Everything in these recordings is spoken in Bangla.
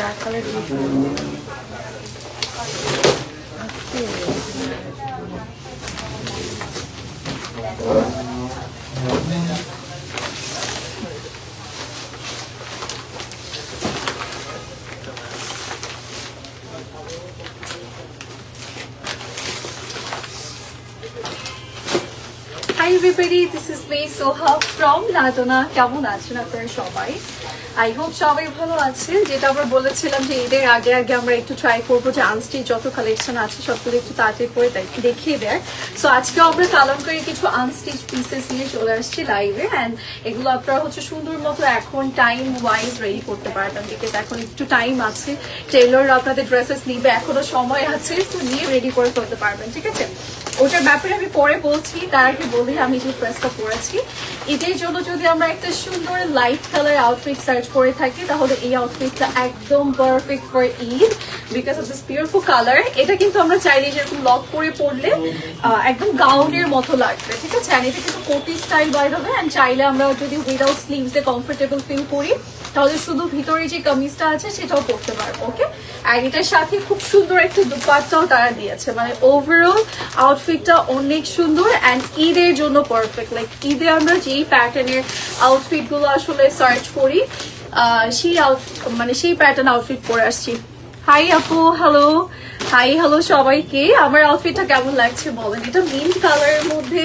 ব্ল্যাক কালার দিয়ে Hi everybody, this is me Soha from Ladona. কেমন আছেন আপনারা সবাই? I hope সবাই ভালো আছেন। যেটা আমরা বলেছিলাম যে ঈদের আগে আগে আমরা একটু ট্রাই করবো যে আনস্টিচ যত কালেকশন আছে সবগুলো একটু তাড়াতাড়ি করে দেখিয়ে দেয়। সো আজকে আমরা কালামকারী কিছু আনস্টিচ পিসেস নিয়ে চলে আসছি লাইভে, অ্যান্ড এগুলো আপনারা হচ্ছে সুন্দর মতো এখন টাইম ওয়াইজ রেডি করতে পারবেন, বিকজ এখন একটু টাইম আছে। টেইলররা আপনাদের ড্রেসেস নিবে, এখনো সময় আছে, তো নিয়ে রেডি করে ফেলতে পারবেন, ঠিক আছে? ওটার ব্যাপারে আমি পরে বলছি, তার আগে বলি আমি যে ড্রেসটা পরেছি ঈদের জন্য যদি আমরা একটা সুন্দর লাইট কালার আউটফিট সার্চ করে থাকি তাহলে এই আউটফিটটা একদম perfect for Eid because of this beautiful colour. এটা কিন্তু আমরা চাইলে যেরকম লক করে পরলে একদম গাউনের মতো লাগবে, ঠিক আছে? আর এটা কিন্তু কোটি স্টাইল বাইর হবে, অ্যান্ড চাইলে আমরা যদি উইদাউট স্লিভস এ কমফোর্টেবল ফিল করি তাহলে শুধু ভিতরে যে কামিজটা আছে সেটাও পরতে পারবো, ওকে? আর এটার সাথে খুব সুন্দর একটা দুপাট্টাও তারা দিয়েছে, মানে ওভারঅল আউটফিটটা অনেক সুন্দর অ্যান্ড ঈদের জন্য পারফেক্ট। লাইক ঈদে আমরা যেই প্যাটার্নের আউটফিট গুলো আসলে সার্চ করি সেই প্যাটার্ন আউটফিট পরে আসছি। হাই আপু, হ্যালো, হাই হ্যালো সবাইকে। আমার আউটফিটটা কেমন লাগছে বলেন? এটা মিন্ট কালারের মধ্যে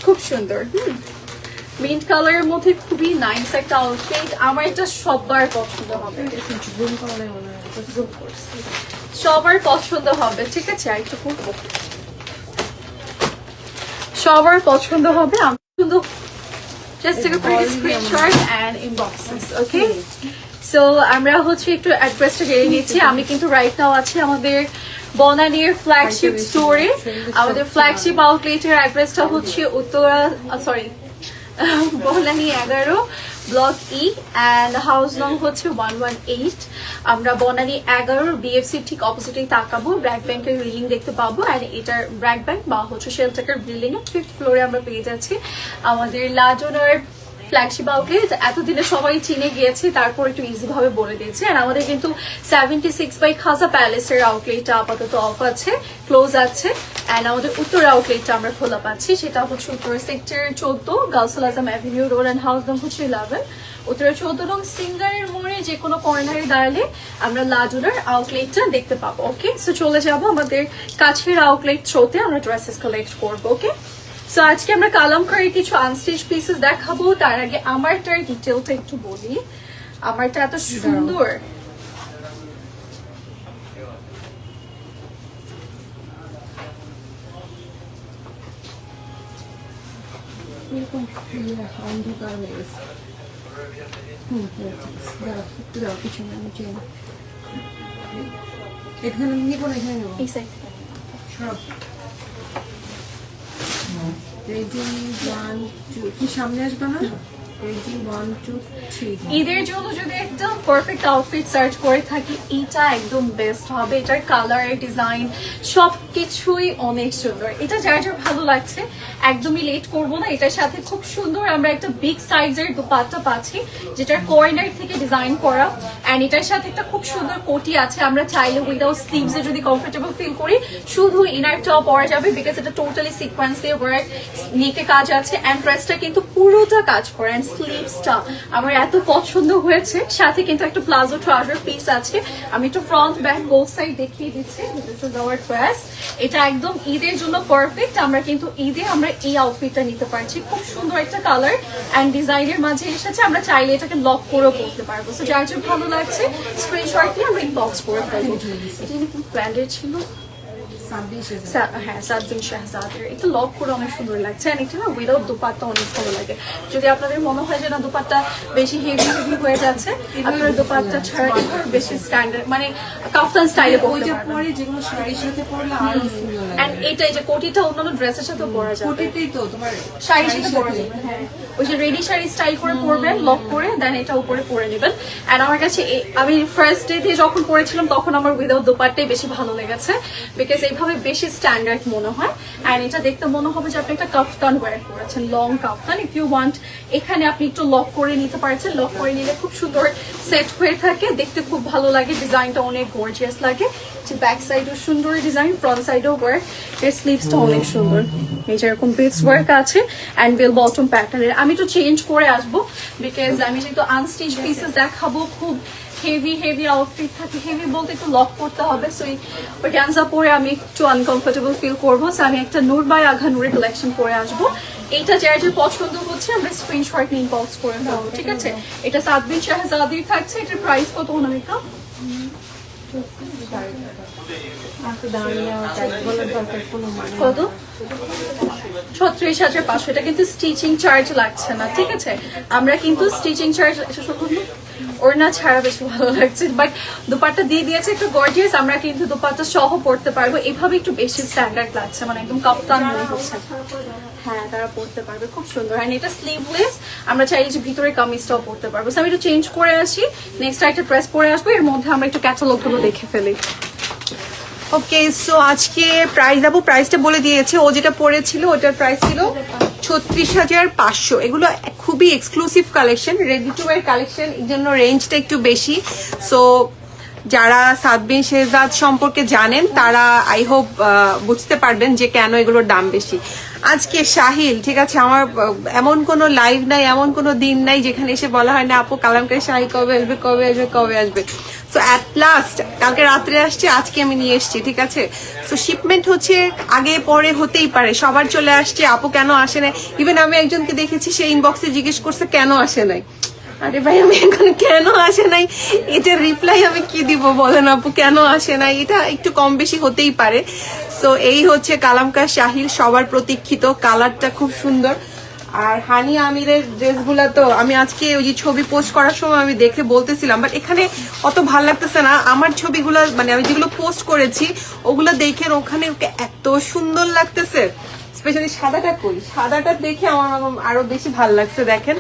খুব সুন্দর, মিন্ট কালারের মধ্যে খুবই নাইস একটা আউটফিট। আমার এটা সবার পছন্দ হবে, সবার পছন্দ হবে, ঠিক আছে? আর একটু করবো, সবার পছন্দ হবে। আমি শুধু just take a pretty screenshot and inbox us, okay? So আমরা হচ্ছে একটু অ্যাড্রেসটা জেনে নিচ্ছি। আমি কিন্তু রাইট নাও আছি আমাদের বনানীর ফ্ল্যাগশিপ স্টোরে। আমাদের ফ্ল্যাগশিপ আউটলেটের অ্যাড্রেসটা হচ্ছে Banani 11 block E and house নং হচ্ছে 118। আমরা বনানী 11 বিএফসি ঠিক অপোজিটেই তাকাবো, ব্র্যাক ব্যাংকের বিল্ডিং দেখতে পাবো। অ্যান্ড এটার ব্র্যাক ব্যাংক বা হচ্ছে শেলটেকের বিল্ডিং এর 5th ফ্লোরে আমরা পেয়ে যাচ্ছি আমাদের লাজনার ফ্ল্যাগশিপ আউটলেট। এতদিনে সবাই চিনে গিয়েছে, তারপর একটু ইজি ভাবে বলে দিয়েছে। আর আমাদের কিন্তু 76 বাই খাজা প্যালেসের আউটলেটটা আপাতত অফ আছে, ক্লোজ আছে। অ্যান্ড আমাদের উত্তর আউটলেটটা আমরা খোলা পাচ্ছি, সেটা হচ্ছে উত্তর sector 14 Gausul Azam avenue road and house নং হচ্ছে 11। উত্তর 14 নং সিঙ্গারের মোড়ে যে কোনো কর্নারে দাঁড়ালে আমরা লাডুনার আউটলেটটা দেখতে পাবো, ওকে? সো চলে যাবো আমাদের কাছের আউটলেট থ্রোতে, আমরা ড্রেসেস কালেক্ট করবো, ওকে? সো আজকে আমরা কালামকারী কিছু আনস্টিচ পিসেস দেখাবো। তার আগে আমারটার ডিটেলটা একটু বলি। আমারটা এত সুন্দর, এখানে নিবো না, এখানে নেবো। এই সাইড রেডি 1 2 কি সামনে আসবে না? রেডি 1 2 3। ঈদের জন্য যদি একটা পারফেক্ট আউটফিট সার্চ করে থাকি এটা একদম বেস্ট হবে। এটার কালার, ডিজাইন সবকিছুই অনেক সুন্দর। এটা যার যার ভালো লাগছে একদমই লেট করবো না। এটার সাথে খুব সুন্দর আমরা একটা বিগ সাইজের দুপাট্টা পাচ্ছি যেটার কর্নার থেকে ডিজাইন করা, অ্যান্ড এটার সাথে একটা খুব সুন্দর কোটি আছে। আমরা চাইলে উইদাউট স্লিভস এ যদি কমফোর্টেবল ফিল করি শুধু ইনারটাও পরা যাবে, বিকজ এটা টোটালি সিকোয়েন্স দিয়ে ওয়ার্ক, নেকে কাজ আছে অ্যান্ড ড্রেসটা কিন্তু পুরোটা কাজ করে। অ্যান্ড স্লিভসটা আমার এত পছন্দ হয়েছে, সাথে কিন্তু একটা প্লাজো ট্রাউজার পিস আছে। আমি একটু ফ্রন্ট ব্যাক বোথ সাইড দেখিয়ে দিচ্ছি। This is hour dress. এটা একদম ঈদের জন্য পারফেক্ট। আমরা কিন্তু ঈদে আমরা এই আউটফিটটা নিতে পারছি। খুব সুন্দর একটা কালার অ্যান্ড ডিজাইনের মাঝে এসেছে। আমরা চাইলে এটাকে লক করেও পড়তে পারবো। সো যার যার ভালো লাগছে স্ক্রিনশট দিয়ে আমরা ইনবক্স করে ফেলবো। এটা কিন্তু ব্র্যান্ডেড ছিল, হ্যাঁ, সাদবিন শাহজাদের। একটু লক করে অনেক সুন্দর লাগছে। আর এটা না উইদাউট দুপাট্টা অনেক ভালো লাগে। যদি আপনাদের মনে হয় যে না দুপাট্টা বেশি হেভি হয়ে যাচ্ছে, আপনারা দুপাট্টা ছাড়া একটু বেশি স্ট্যান্ডার্ড মানে কাফতান স্টাইলে পরতে পারবেন। যেগুলো শাড়ির সাথে পরলে আরো সুন্দর লাগে। এন্ড এটাই যে কোটিটা অন্যান্য ড্রেসের সাথে পরা যাবে, কোটিতেই তো তোমার শাড়ির সাথে পরা যাবে। হ্যাঁ, ওই যে রেডি শাড়ি স্টাইল করে পরবেন, লক করে দেন এটা উপরে পরে নেবেন। এন্ড আমার কাছে আমি ফার্স্ট ডে যখন পরেছিলাম তখন আমার উইদাউট দুপাট্টাই বেশি ভালো লেগেছে, বিকজ এইভাবে হবে বেশি স্ট্যান্ডার্ড মনে হয়। অ্যান্ড এটা দেখতে মনে হবে যে আপনি একটা কাফতান ওয়্যার করেছেন, long kaftan. If you want এখানে আপনি একটু লক করে নিতে পারছেন, লক করে নিলে খুব সুন্দর সেট হয়ে থাকে, দেখতে খুব ভালো লাগে, ডিজাইনটা অনেক গর্জিয়াস লাগে। যে ব্যাক সাইডও সুন্দর ডিজাইন, ফ্রন্ট সাইডও ওয়ার্ক, এর স্লিভসটা অনেক সুন্দর, এই যে এরকম বেস ওয়ার্ক আছে অ্যান্ড বেল বটম প্যাটার্নের। আমি একটু চেঞ্জ করে আসবো বিকজ আমি যেহেতু আনস্টিচ পিসেস দেখাবো, খুব হেভি আউটফিট থাকে, হেভি বলতে একটু লক করতে হবে, সো এই অর্গানজা পরে আমি একটু আনকমফোর্টেবল ফিল করবো। সো আমি একটা নূর বাই আঘা নূরের কালেকশন পরে আসবো। এইটা যার যে পছন্দ হচ্ছে আমরা স্ক্রিনশট নিয়ে ইনবক্স করে দেবো, ঠিক আছে? এটা সাদবিন শাহজাদির থাকছে। এটার প্রাইস কত অনামিকা? কত? 36,500। এটা কিন্তু স্টিচিং চার্জ লাগছে না, ঠিক আছে? আমরা কিন্তু স্টিচিং চার্জ ওড়না ছাড়া বেশি ভালো লাগছে, বাট দুপাট্টা দিয়ে দিয়েছে একটু গর্জিয়াস। আমরা কিন্তু দুপাট্টা সহ পড়তে পারবো, এভাবে একটু বেশি স্ট্যান্ডার্ড লাগছে, মানে একদম কাপ্তান মনে হচ্ছে। হ্যাঁ, তারা পড়তে পারবে, খুব সুন্দর। আর এটা স্লিভলেস, আমরা চাইলে যে ভিতরে কামিজটাও পড়তে পারবো। আমি একটু চেঞ্জ করে আসি, নেক্সট একটা ড্রেস পরে আসবো, এর মধ্যে আমরা একটু ক্যাটালগুলো দেখে ফেলি। ওকে, সো আজকে প্রাইস দেবো, প্রাইসটা বলে দিয়েছে। ও যেটা পড়েছিল ওটার প্রাইস ছিল 36,500। এগুলো খুবই exclusive collection, ready to wear collection, এই জন্য রেঞ্জটা একটু বেশি। সো যারা সাদবিন শেহজাদ সম্পর্কে জানেন তারা আই হোপ বুঝতে পারবেন যে কেন এগুলোর দাম বেশি। আজকে সাহিল, ঠিক আছে, আমার এমন কোনো লাইভ নাই, এমন কোনো দিন নাই যেখানে এসে বলা হয় না আপু কালামকারী সাহিল কবে আসবে, কবে আসবে, কবে আসবে। সো অ্যাট লাস্ট কালকে রাত্রে আসছে, আজকে আমি নিয়ে এসেছি, ঠিক আছে? সো শিপমেন্ট হচ্ছে আগে পরে হতেই পারে, সবার চলে আসছে, আপু কেন আসে নাই। ইভেন আমি একজনকে দেখেছি, সে ইনবক্সে জিজ্ঞেস করছে কেন আসে নাই। আরে ভাই, আমি এখন কেন আসে নাই এটার রিপ্লাই আমি কি দিব বলেন আপু, কেন আসে নাই? এটা একটু কম বেশি হতেই পারে। সো এই হচ্ছে কালামকার সাহিল, সবার প্রতীক্ষিত, কালারটা খুব সুন্দর। আর হানি আমিরের ড্রেসগুলা তো আমি আজকে ওই যে ছবি পোস্ট করার সময় আমি দেখে বলতেছিলাম, বাট এখানে অত ভালো লাগতেছে না আমার ছবিগুলো, মানে আমি যেগুলো পোস্ট করেছি ওগুলো দেখে ওখানে ওকে এত সুন্দর লাগতেছে। স্পেশালি সাদাটা করি, সাদাটা দেখে আমার আরো বেশি ভালো লাগছে। দেখেন,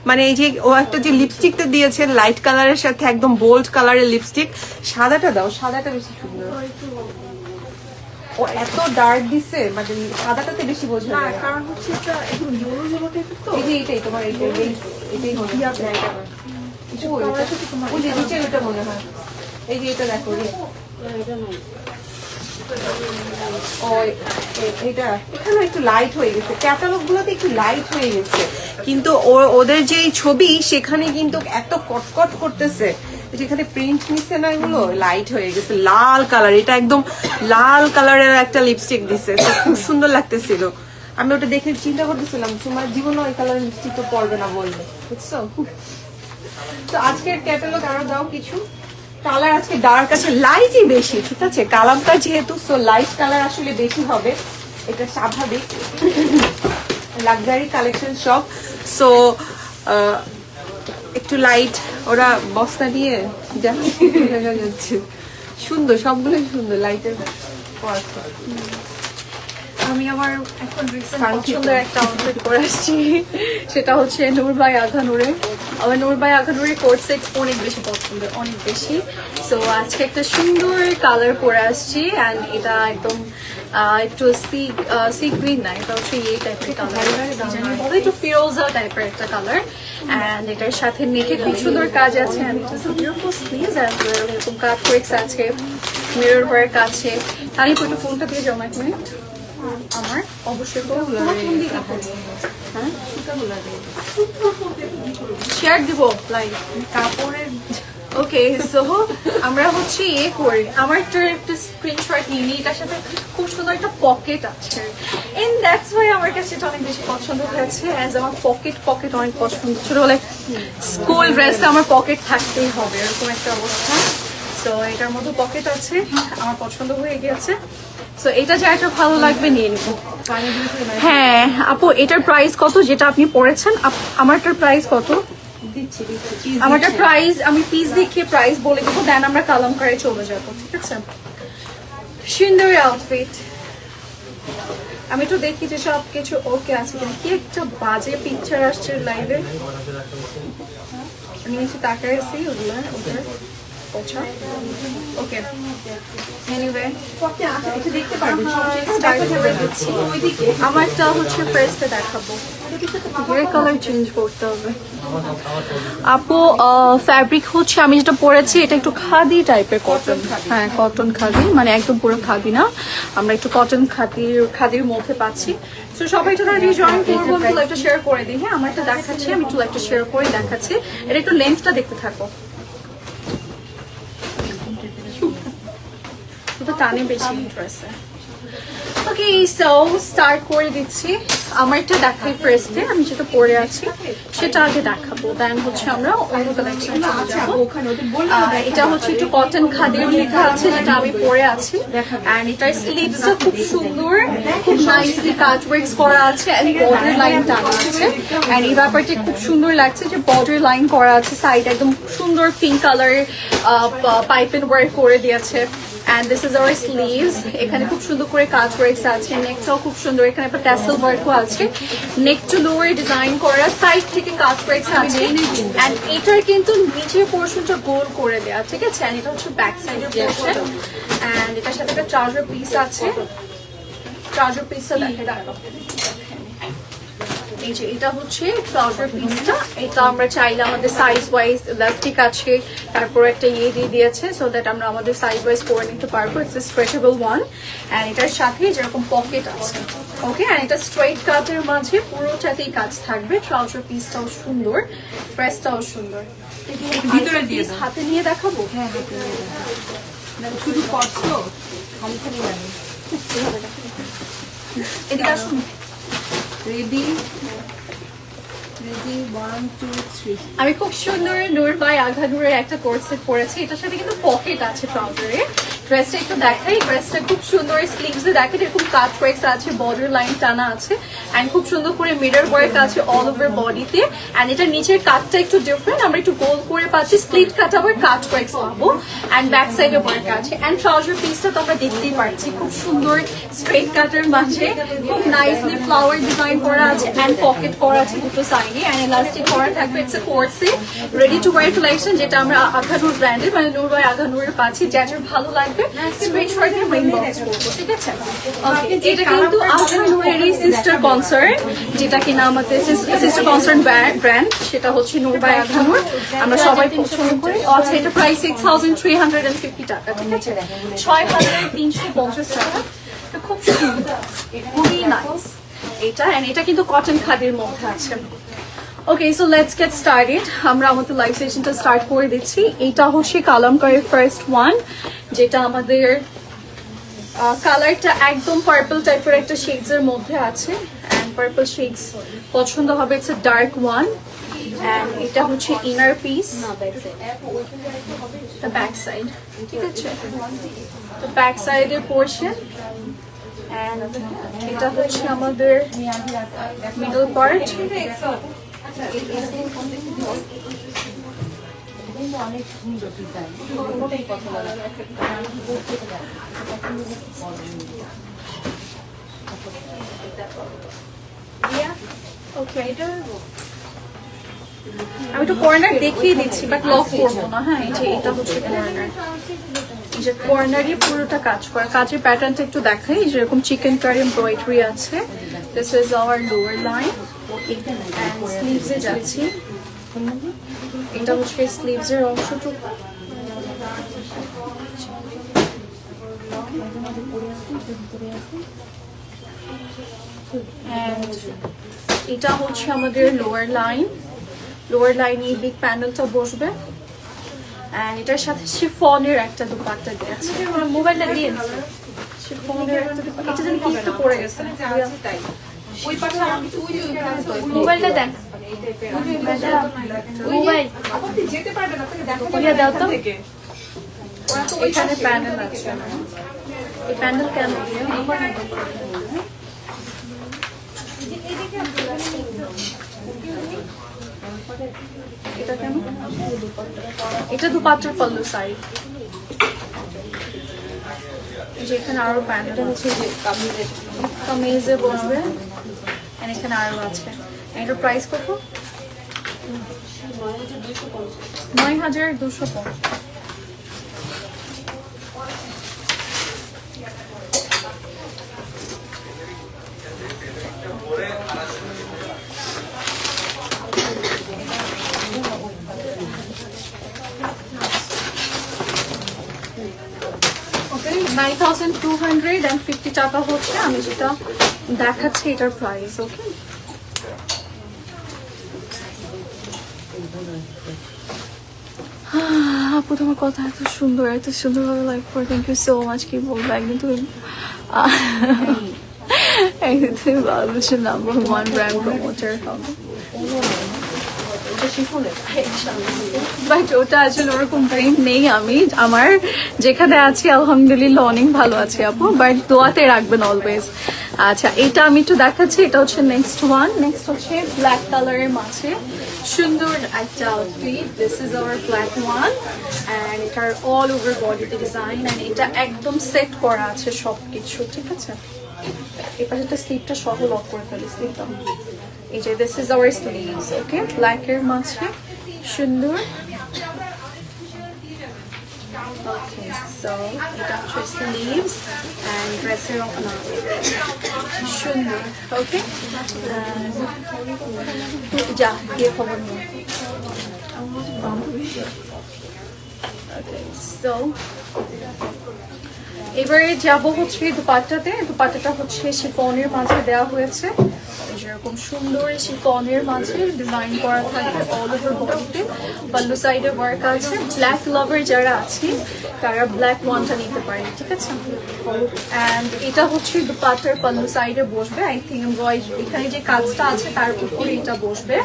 মানে এই যে ও একটা যে লিপস্টিকটা দিয়েছে লাইট কালারের সাথে একদম বোল্ড কালারের লিপস্টিক, সাদাটা দাও, সাদাটা বেশি সুন্দর। ও এত ডার্ক দিছে, মানে সাদাটাতে বেশি বোঝা যায় না, কারণ হচ্ছে এটা একদম ইয়েলো ইয়েলো টাইপের তো। এই যে এটাই তোমার, এটাই ওই যে নিচের ওটা মনে হয়, এই যে এটা দেখো, এটা এখানে একটু লাইট হয়ে গেছে, ক্যাটালগ গুলোতে একটু লাইট হয়ে গেছে, কিন্তু ওদের যে ছবি সেখানে কিন্তু এত কটকট করতেছে, যেখানে প্রিন্ট নিচ্ছে না এগুলো লাইট হয়ে গেছে। লাল কালার, এটা একদম লাল কালারের একটা লিপস্টিক দিছে, খুব সুন্দর লাগতেছিল। আমি ওটা দেখে চিন্তা করতেছিলাম তোমার জীবনে ওই কালারের লিপস্টিক তো পরবে না বললে, বুঝছো? তো আজকের ক্যাটালগ আরো দাও কিছু। কালার আজকে ডার্ক আছে, লাইটই বেশি, ঠিক আছে? কালামটা যেহেতু, সো লাইট কালার আসলে বেশি হবে, এটা স্বাভাবিক। লাক্সারি কালেকশন সব, সো একটু লাইট। ওরা বস্তা দিয়ে দেখা যাচ্ছে, সুন্দর, সবগুলোই সুন্দর লাইটের। আমি আমার এখন রিসেন্ট পছন্দের একটা আউটফিট পরে আসছি, সেটা হচ্ছে নূর বাই আঘা নূরে। আমার নূর বাই আঘা নূরের কোট সেট অনেক বেশি পছন্দের, অনেক বেশি। সো আজকে একটা সুন্দর কালার পরে আসছি, অ্যান্ড এটা একদম একটু সি গ্রিন না, এটা হচ্ছে এই টাইপের কালার, একটু ফিরোজা টাইপের একটা কালার। অ্যান্ড এটার সাথে নেকে খুব সুন্দর কাজ আছে, অ্যান্ড এটা বিউটিফুল স্লিভস অ্যান্ড এরকম কাট ওয়ার্কস আছে, মিরর ওয়ার্ক আছে। আমি একটু ফোনটা দিয়ে যাও এক মিনিট। আমার অবশ্যই শেয়ার দিব লাইক কাপড়ের। ওকে, সো আমরা হচ্ছে ইয়ে করি, আমার একটা স্ক্রিনশট নিয়ে নিই, এটার সাথে খুব সুন্দর একটা পকেট আছে, এন্ড দ্যাটস ওয়াই আমার কাছে এটা অনেক বেশি পছন্দ হয়েছে। অ্যাজ আমার পকেট অনেক পছন্দ, ছোটবেলায় স্কুল ড্রেসে আমার পকেট থাকতেই হবে, এরকম একটা অবস্থা। তো এটার মধ্যে পকেট আছে, আমার পছন্দ হয়ে গিয়েছে। সো এটা যেটা ভালো লাগবে নিয়ে নিব। হ্যাঁ আপু, এটার প্রাইস কত যেটা আপনি পড়েছেন? আমারটার প্রাইস কত? আমারটার প্রাইস আমি পিস দেখিয়ে প্রাইস বলে দেবো, দেন আমরা কালামকারে চলে যাবো, ঠিক আছে? সুন্দর আউটফিট, আমি একটু দেখি যে সব কিছু ওকে আছে কিনা। কি একটা বাজে পিকচার আসছে লাইভে, আমি নিচে তাকাইছি ওগুলো, ওদের পোছা। ওকে এনিওয়ে এটা দেখতে পারবেন স্টার্ট করে দিচ্ছি। আমারটা হচ্ছে ফার্স্টে দেখাবো, হেয়ার কালার চেঞ্জ করতে হবে। আপু ফ্যাব্রিক হচ্ছে আমি যেটা পরেছি এটা একটু খাদি টাইপের কটন, হ্যাঁ কটন খাদি, মানে একদম পুরো খাদি না, আমরা একটু কটন খাদির মধ্যে পাচ্ছি। তো সবাই তো রিজয়েন করবো, আমি একটু লাইভটা শেয়ার করে দিই। হ্যাঁ আমার একটা দেখাচ্ছি, আমি একটু লাইভটা শেয়ার করে দেখাচ্ছি। এটা একটু লেন্থটা দেখতে থাকো, তো টানে বেশি ইন্টারেস্টে। ওকে সো স্টার্ট করে দিচ্ছি। আমারটা দেখাই ফার্স্টে, আমি যেটা পরে আছি সেটা আগে দেখাবো, দেন হচ্ছে আমরা অন্য কালেকশন চলে যাবো। এটা হচ্ছে একটু কটন খাদির মধ্যে আছে যেটা আমি পরে আছি, এন্ড এটার স্লিভসটা খুব সুন্দর, খুব নাইসলি কাট ওয়ার্কস করা আছে এন্ড বর্ডার লাইন টানা আছে। এন্ড এই ব্যাপারটা খুব সুন্দর লাগছে যে বর্ডার লাইন করা আছে, সাইড একদম সুন্দর পিঙ্ক কালারের পাইপেন ওয়ার্ক করে দিয়েছে। And this is our sleeves. এখানে খুব সুন্দর করে কাজ ওয়ার্কস আছে, নেকটাও খুব সুন্দর, এখানে একটা ট্যাসেল ওয়ার্কও আছে, নেক টু লোয়ার ডিজাইন করা, সাইড থেকে কাজ ওয়ার্কস আছে। এন্ড এটার কিন্তু নিচের পোরশনটা গোল করে দেয়া, ঠিক আছে? এন্ড এটা হচ্ছে ব্যাক সাইডের পোরশন, এন্ড এটার সাথে একটা ট্রাউজার পিস আছে। ট্রাউজার পিসটা দেখে রাখো, এই যে এটা হচ্ছে ট্রাউজার পিসটা। এটা আমরা চাইলে আমাদের সাইজ ওয়াইজ ইলাস্টিক আছে, তারপর একটা ইয়ে দিয়ে দিয়েছে সো দ্যাট আমরা আমাদের সাইজ ওয়াইজ করে নিতে পারবো। It's a stretchable one, and এটার সাথে যেরকম পকেট আছে, ওকে। এন্ড এটা স্ট্রেট কাটের মাঝে পুরোটাতেই কাজ থাকবে। ট্রাউজার পিসটাও সুন্দর, ড্রেসটাও সুন্দর। ভিতরে দিয়ে দাও। হাতে নিয়ে দেখাবো, হ্যাঁ হাতে নিয়ে দেখো, শুধু পড়ছো খালি খালি লাগে। এদিকে আসুন। Ready ready 1 2 3। আমি খুব সুন্দর নূর বাই আঘা নূরের একটা কোট সেট পরেছি, এটার সাথে কিন্তু পকেট আছে ট্রাউজারে। ড্রেসটা একটু দেখাই, ড্রেসটা খুব সুন্দর, স্লিভসে দেখেন এরকম কাট ওয়ার্কস আছে, বর্ডার লাইন টানা আছে, এন্ড খুব সুন্দর করে মিরর ওয়ার্ক আছে অল ওভার বডিতে। এন্ড এটা নিচের কাটটা একটু ডিফারেন্ট, আমরা একটু গোল করে পাচ্ছি, স্প্লিট কাট আবার কাট ওয়ার্কস পাবো, এন্ড ব্যাক সাইডে ওয়ার্ক আছে। এন্ড ট্রাউজার পিসটা তো আমরা দেখতেই পাচ্ছি খুব সুন্দর স্ট্রেট কাটের মাঝে খুব নাইসলি ফ্লাওয়ার ডিজাইন করা আছে, এন্ড পকেট করা আছে দুটো সাইডে, এন্ড ইলাস্টিক করা থাকবে। It's a coat set ready to wear collection, যেটা আমরা আঘা নূর ব্র্যান্ডের, মানে নূর বাই আঘা নূরের পাচ্ছি। যার যার ভালো লাগবে স্ক্রিনশট নিয়ে ইনবক্স করবো, ঠিক আছে? ওকে, এটা কিন্তু আঘা নূরেরই সিস্টার কনসার্ন, যেটা কিনা আমাদের সিস্টার কনসার্ন ব্র্যান্ড, সেটা হচ্ছে নূর বাই আঘা নূর, আমরা সবাই পছন্দ করি। আচ্ছা, এটা প্রাইস 6350 টাকা, ঠিক আছে? 6350 টাকা, এটা খুব সুন্দর, খুবই নাইস এটা। এন্ড এটা কিন্তু কটন খাদির মধ্যে আছে। Okay so let's get started, আমরা আমাদের লাইভ সেশনটা স্টার্ট করে দিচ্ছি। এটা হচ্ছে কালামকারীর ফার্স্ট ওয়ান, যেটা আমাদের কালারটা একদম পার্পল টাইপের একটা শেডস এর মধ্যে আছে, এন্ড পার্পল শেডস পছন্দ হবে। It's a dark one, and এটা হচ্ছে ইনার পিস, ব্যাক সাইড, ঠিক আছে? তো ব্যাক সাইডের পোর্শন, এন্ড এটা হচ্ছে আমাদের মিডল পার্ট। আমি একটু কর্নার দেখিয়ে দিচ্ছি, বাট লক করবো না। হ্যাঁ, এই যে এটা হচ্ছে কর্নার, এই যে কর্নারই পুরোটা কাজ করা। কাজের প্যাটার্নটা একটু দেখাই, যেরকম চিকেন কারি এমব্রয়ডারি আছে। This is our lower line, and স্লিভসে যাচ্ছি। এটা হচ্ছে স্লিভস এর অংশটুকু, এন্ড এটা হচ্ছে আমাদের লোয়ার লাইন। লোয়ার লাইনে বিগ প্যানেলটা বসবে, এন্ড এটার সাথে শিফনের একটা দুপাট্টা দিয়েছে। মোবাইলটা দিয়ে শিফনের একটা দুপাট্টা, এটা যেন কি একটু পড়ে গেছে। ওই পাশে আমি ওই যে মোবাইলটা দেন, মোবাইল আপনি যেতে পারবেন, আপনাকে দেখো দাও তো। থেকে এখানে প্যানেল আছে, এই প্যানেল কেন এটা কেন? এটা দুপাট্টার পল্লু সাইড, যেখানে আরো প্যানেল আছে, যে কামিজে বসবে, এখানে আরো আছে। এটার প্রাইস কত? 9250। পড়বে 9250 টাকা হচ্ছে আমি যেটা দেখাচ্ছি এটার প্রাইস। ওকে, আপু তোমার কথা এত সুন্দরভাবে লাইক করে, থ্যাংক ইউ সো মাচ। কি বলবো, একদিন তুমি একদিন তুমি বাংলাদেশের নাম্বার 1 ব্র্যান্ড প্রমোটার হবে। বাট ওটা আসলে ওরকম ড্রিম নেই। আমি আমার যেখানে আছি আলহামদুলিল্লাহ অনেক ভালো আছি আপু, বাট দোয়াতে রাখবেন অলওয়েজ। আচ্ছা, এটা আমি একটু দেখাচ্ছি, এটা হচ্ছে নেক্সট হচ্ছে ব্ল্যাক কালারের মাঝে সুন্দর একটা outfit. This is hour black one and এটার অল ওভার বডিতে ডিজাইন অ্যান্ড এটা একদম সেট করা আছে সবকিছু, ঠিক আছে। এবার একটা স্লিপটা সহ লক করে ফেলি, স্লিপটা এই যে দিস ইজ আওয়ার স্লিভস। ওকে, ব্ল্যাকের মাঝে সুন্দর। ওকে, সো এটা হচ্ছে স্লিভস অ্যান্ড ড্রেসের সুন্দর। ওকে, যা গিয়ে খবর নিয়ে। ওকে, সো এবারে যাবো হচ্ছে দুপাট্টাতে। দুপাট্টাটা হচ্ছে শিফনের মাঝে দেওয়া হয়েছে, যেরকম সুন্দর শিফনের মাঝে ডিজাইন করা থাকে অল ওভার বডিতে। পাল্লু সাইডে ওয়ার্ক আছে। ব্ল্যাক লাভার যারা আছে তারা ব্ল্যাক ওয়ানটা নিতে পারে, ঠিক আছে। অ্যান্ড এটা হচ্ছে দুপাট্টার পাল্লু সাইডে বসবে। আই থিঙ্ক এখানে যে কাজটা আছে তার উপরে এটা বসবে।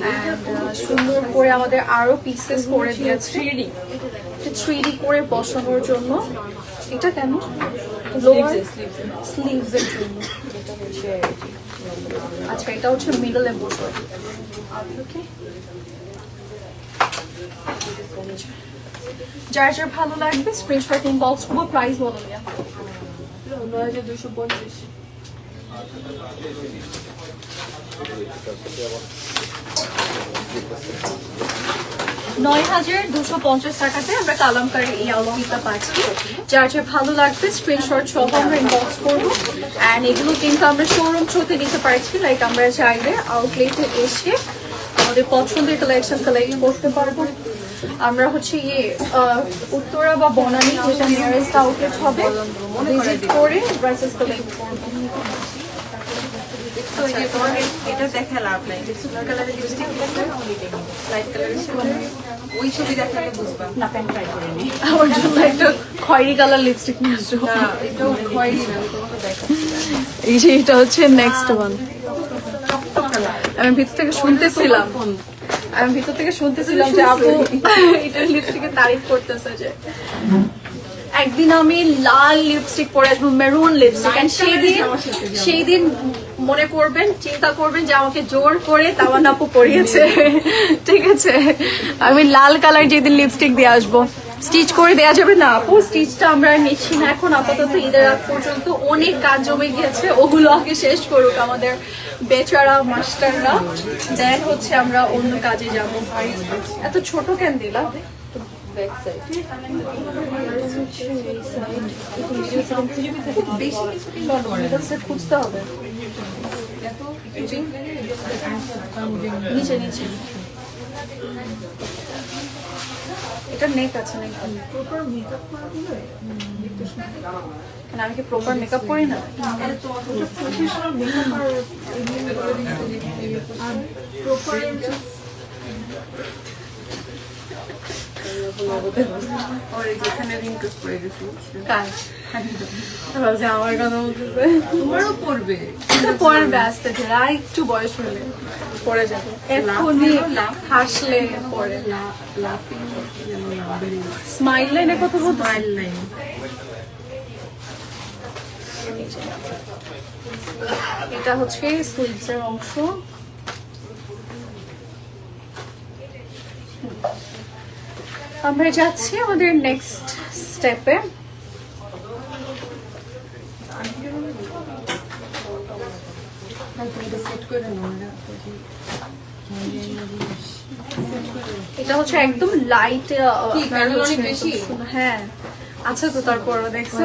অ্যান্ড সুন্দর করে আমাদের আরো পিসেস করে দিয়েছে 3D করে বসানোর জন্য। এটা কেন লোয়ার স্লিভস এর জন্য। আচ্ছা, এটা হচ্ছে মিডলে বসবে। ওকে, যার যার ভালো লাগবে স্ক্রিনশট ইনবক্স করবো। প্রাইস বলো না। 9250। 9250 টাকাতে আমরা কালামকারী এই আউটফিটটা পাচ্ছি। যার যার ভালো লাগবে স্ক্রিনশট সহ আমরা ইনবক্স করবো। অ্যান্ড এগুলো কিন্তু আমরা শোরুম থ্রুতে নিতে পারছি, লাইক আমরা চাইলে আউটলেটে এসে আমাদের পছন্দের কালেকশন কালেক্ট করতে পারবো। আমরা হচ্ছে উত্তরা বা বনানী যেটা নিয়ারেস্ট আউটলেট হবে ভিজিট করে ড্রেসেস কালেক্ট করবো। তো এই যে তোমার এটা দেখা লাভ নাই, যে সুন্দর কালারের লিপস্টিক লাইট কালারের ওই ছবি দেখালে বুঝবা না। প্যান্ট ট্রাই করে নি, আমার জন্য একটা খয়েরি কালার লিপস্টিক নিয়ে আসো। না এটাও খয়েরি না, তোমাকে দেখাচ্ছি। এই যে এটা হচ্ছে নেক্সট ওয়ান। আমি ভিতর থেকে শুনতেছিলাম যে আপু এটা লিপস্টিকের তারিফ করতেছে। যে একদিন আমি লাল লিপস্টিক পরে আসবো, মেরুন লিপস্টিক, এন্ড সেই দিন মনে করবেন, চিন্তা করবেন যে আমাকে জোর করে তাওয়ান আপু পরিয়েছে, ঠিক আছে। আমি লাল কালার যেদিন লিপস্টিক দিয়ে আসবো। স্টিচ করে দেওয়া যাবে না আপু, স্টিচটা আমরা নিচ্ছি না এখন আপাতত। ঈদের আগ পর্যন্ত অনেক কাজ জমে গিয়েছে, ওগুলো আগে শেষ করুক আমাদের বেচারা মাস্টাররা, দেন হচ্ছে আমরা অন্য কাজে যাবো। এত ছোট কেন দিলা? খুঁজতে হবে নিচে নিচে। এটা নেক আছে নাকি? আমি কি প্রপার মেকআপ করি না? আমার কথা বলতেছে, তোমারও পড়বে, পরে ব্যস্ত আর একটু বয়স হলে পরে যাবে। এখনই হাসলে পরে স্মাইল লাইনের কথা বলতে। এটা হচ্ছে স্লিভস এর অংশ। আমরা যাচ্ছি আমাদের নেক্সট স্টেপে। এটা হচ্ছে একদম লাইট, হ্যাঁ আচ্ছা। তো তারপর দেখছো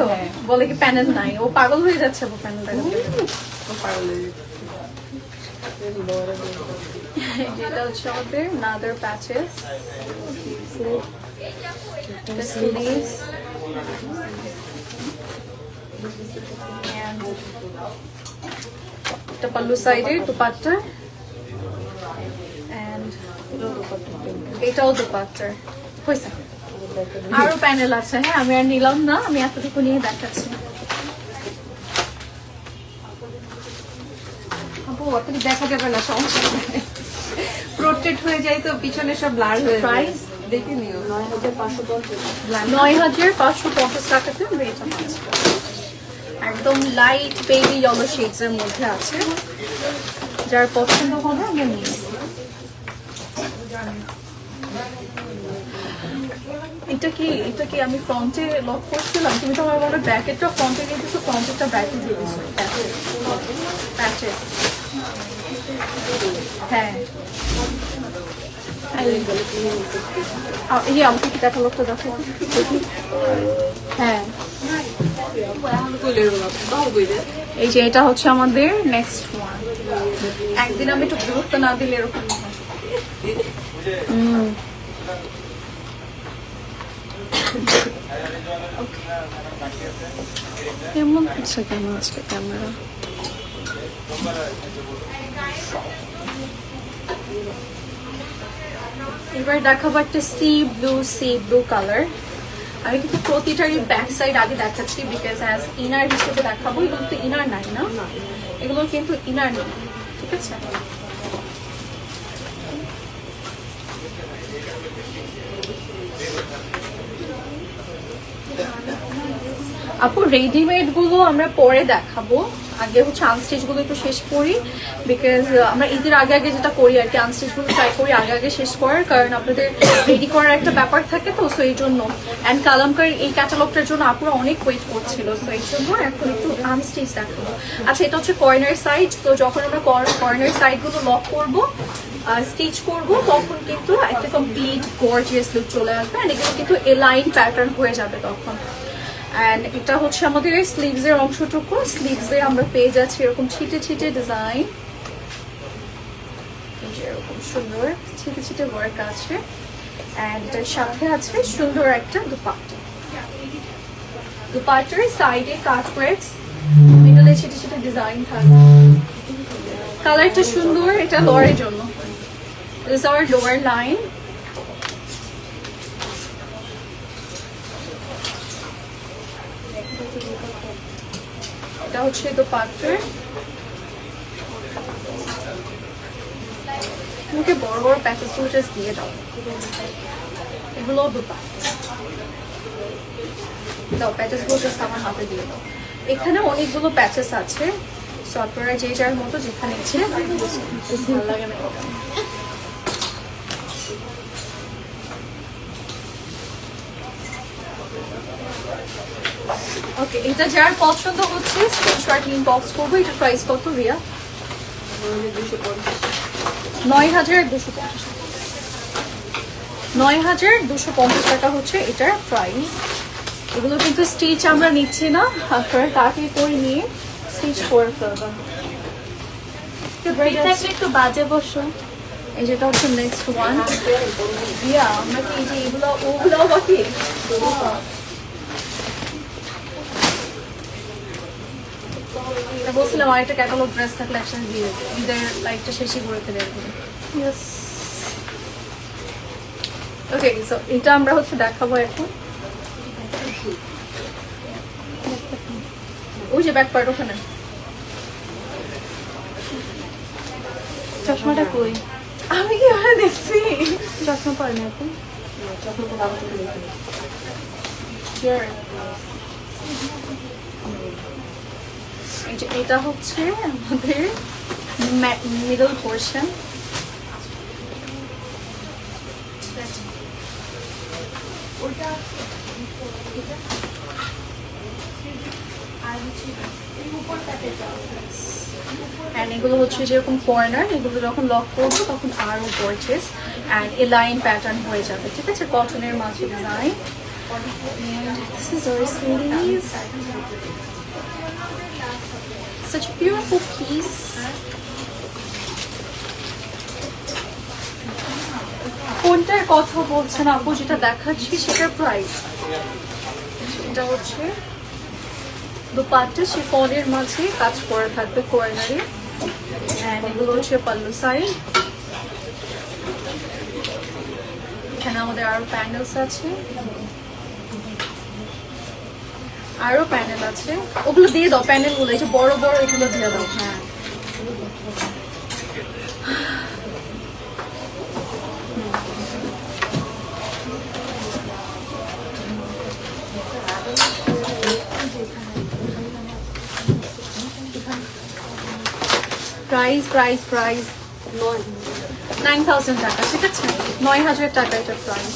বলে কি প্যানেল নাই, ও পাগল হয়ে যাচ্ছে প্যানেল দেখাতে। এটা হচ্ছে আমাদের another patches. The sleeves. And the pallu side dupatta. And এটাও দুপাট্টা হয়েছে। আরো প্যানেল আছে, হ্যাঁ আমি আর নিলাম না, আমি এতটুকু নিয়ে দেখাচ্ছি। আপু আপনি দেখা যাবে না, সমস্যা নেই, প্রোটেক্ট হয়ে যায় তো পিছনে সব ব্লার হয়ে যায়। প্রাইস দেখে নিও 9,550 টাকাতে আমরা এটা পাচ্ছি। একদম লাইট বেবি ইয়েলো শেডস এর মধ্যে আছে, যার পছন্দ হবে আমরা নিয়ে নেব। এটা কি আমি ফ্রন্টে লক করছিলাম, তুমি তো আমার মনে ব্যাকেটটা ফ্রন্টে দিয়ে দিছো, ফ্রন্টেরটা ব্যাকে দিয়ে দিছো। প্যাচেস হ্যাঁ এই আমাকে কি ক্যাটালগটা দেখো। হ্যাঁ এই যে এটা হচ্ছে আমাদের নেক্সট ওয়ান। একদিন আমি একটু গুরুত্ব না দিলে এরকম কেমন হচ্ছে, কেমন আজকে ক্যামেরা। এবার দেখাবো একটা সি ব্লু কালার। আমি কিন্তু প্রতিটারই ব্যাক সাইড আগে দেখাচ্ছি, বিকজ অ্যাজ ইনার হিসেবে দেখাবো। এগুলো তো ইনার নাই না, এগুলো কিন্তু ইনার নেই, ঠিক আছে। আপু রেডিমেড গুলো আমরা পরে দেখাবো, আগে হচ্ছে আনস্টিচ গুলো একটু শেষ করি, বিকজ আমরা ঈদের আগে যেটা করি আর কি, আনস্টিচ গুলো ট্রাই করি আগে শেষ করার, কারণ আপনাদের রেডি করার একটা ব্যাপার থাকে তো, সো এই জন্য। অ্যান্ড কালামকার এই ক্যাটালগটার জন্য আপুরা অনেক ওয়েট করছিল, সো এই জন্য এখন একটু আনস্টিচ দেখাবো। আচ্ছা এটা হচ্ছে কর্নার সাইড, তো যখন আমরা কর্নার সাইড গুলো লক করবো স্টিচ করবো, তখন কিন্তু একটা কমপ্লিট গর্জিয়াস লুক চলে আসবে, অ্যান্ড এগুলো কিন্তু এলাইন প্যাটার্ন হয়ে যাবে তখন। অ্যান্ড এটা হচ্ছে আমাদের স্লিভস এর অংশটুকু, স্লিভস এ আমরা পেয়ে যাচ্ছি এরকম ছিটে ছিটে ডিজাইন, এরকম সুন্দর ছিটে ছিটে ওয়ার্ক আছে। অ্যান্ড এটার সাথে আছে সুন্দর একটা দুপাট্টা, দুপাট্টার সাইডে কাট ওয়ার্কস, মিডলে ছিটে ছিটে ডিজাইন থাকবে। কালারটা সুন্দর, এটা লোয়ারের জন্য, দিস আওয়ার লোয়ার লাইন। এটা হচ্ছে দুপাট্টা, মুখে বড় বড় প্যাচেস গুলো জাস্ট দিয়ে দাও, এগুলো দুপাট্টা দাও, প্যাচেস গুলো জাস্ট আমার হাতে দিয়ে দাও। এখানে অনেকগুলো প্যাচেস আছে, সো আপনারা যে যার মতো যেখানে ইচ্ছে ভালো লাগে না। ওকে এটা যার পছন্দ হচ্ছে স্ক্রিনশট নিয়ে বক্স করবো। এটা প্রাইস কত রিয়া? 9,250 9,250 টাকা হচ্ছে এটার প্রাইস। এগুলো কিন্তু স্টিচ আমরা নিচ্ছি না, আপনারা তাড়াতাড়ি করে নিয়ে স্টিচ করে ফেলবেন। একটু বাজে বসো। এই যেটা হচ্ছে নেক্সট ওয়ান। রিয়া আমরা কি এই যে এগুলো ওগুলো বাকি বলছিলাম, আরেকটা ক্যাটালগ ড্রেস থাকলে একসাথে দিয়ে দেবো, ঈদের লাইফটা শেষই করে ফেলে এরকম। ওকে সো এটা আমরা হচ্ছে দেখাবো এখন। ওই যে ব্যাক পার্ট ওখানে। চশমাটা কই? আমি কি ভাবে দেখছি চশমা পরে না এখন? এটা হচ্ছে আমাদের মিডল পোর্শন। এগুলো হচ্ছে যেরকম কর্নার, এগুলো যখন লক করবো তখন আরো গর্জিয়াস অ্যান্ড এলাইন প্যাটার্ন হয়ে যাবে, ঠিক আছে। কটনের মাঝে design. This is our sleeves. Such a beautiful piece. কোনটার কথা বলছেন আপু? যেটা দেখাচ্ছি সেটার প্রাইস। এটা হচ্ছে দুপাট্টা শিফনের মাঝে কাজ করা থাকবে কর্নারে, এন্ড এগুলো হচ্ছে পাল্লু সাইড। এখানে আমাদের আরো প্যানেলস আছে, আরো প্যানেল আছে। ওগুলো দিয়ে দাও, প্যানেল গুলো এই যে বড় বড় এগুলো দিয়ে দাও। হ্যাঁ, প্রাইস প্রাইস প্রাইস 9,000 টাকা, ঠিক আছে? 9,000 টাকা এটা প্রাইস।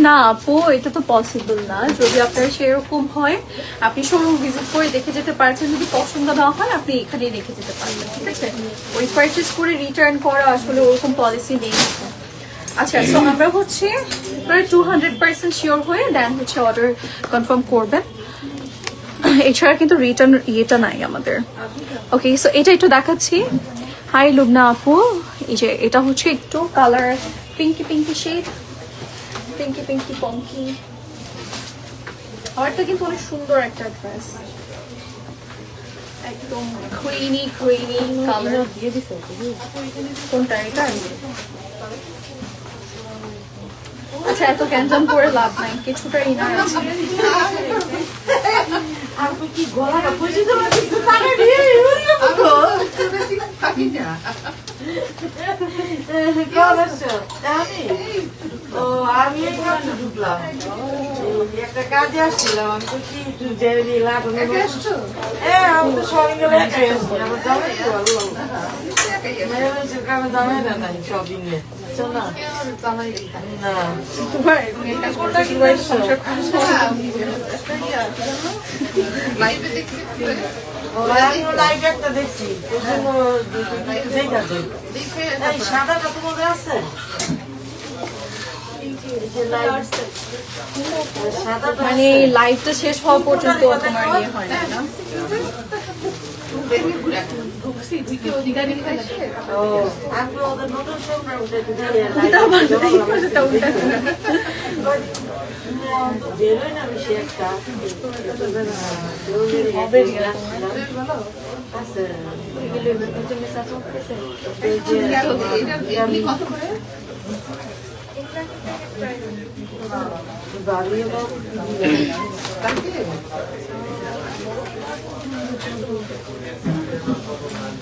না আপু, এটা তো পসিবল না। যদি আপনার সেরকম হয় আপনি শোরুম ভিজিট করে দেখে যেতে পারছেন, যদি পছন্দ না হয় আপনি এখানে রেখে যেতে পারবেন, ঠিক আছে? ওই পারচেস করে রিটার্ন করা আসলে ওরকম পলিসি নেই। আচ্ছা, সো আমরা হচ্ছে প্রায় 200% শিওর হয়ে দেন হচ্ছে অর্ডার কনফার্ম করবেন। এছাড়া কিন্তু রিটার্ন ইয়েটা নাই আমাদের। ওকে, সো এটা একটু দেখাচ্ছি। হাই লুবনা আপু, এই যে এটা হচ্ছে একটু কালার পিঙ্কি পিঙ্কি শেড, পিঙ্কি পিঙ্কি পঙ্কি। আমারটা কিন্তু অনেক সুন্দর একটা ড্রেস, একদম ক্রিমি ক্রিমি কালার। কোনটা এটা? আচ্ছা, এত ক্যান্সাম করে লাভ নাই, কিছুটা ইনার আছে। কি গলাটা বুঝি তোমার কিছু টাকা দিয়ে ইউরিয়া মতো কেমন আছো? ও আমি একটু ঢুকলাম, একটা কাজে আসছিলাম। আমি তো কি একটু জেরি লাগানো। হ্যাঁ, আমি তো সবাই গেলে আমার দামে তো ভালো দামে না নাই শপিং এ না। তোমার এটা কোনটা কিভাবে সংসার করছো? লাইভ একটা দেখছি, সাদাটা তো মনে আছে। মানে লাইভটা শেষ হওয়া পর্যন্ত তোমার ইয়ে হয় না, না? বেরোয় না বেশি একটা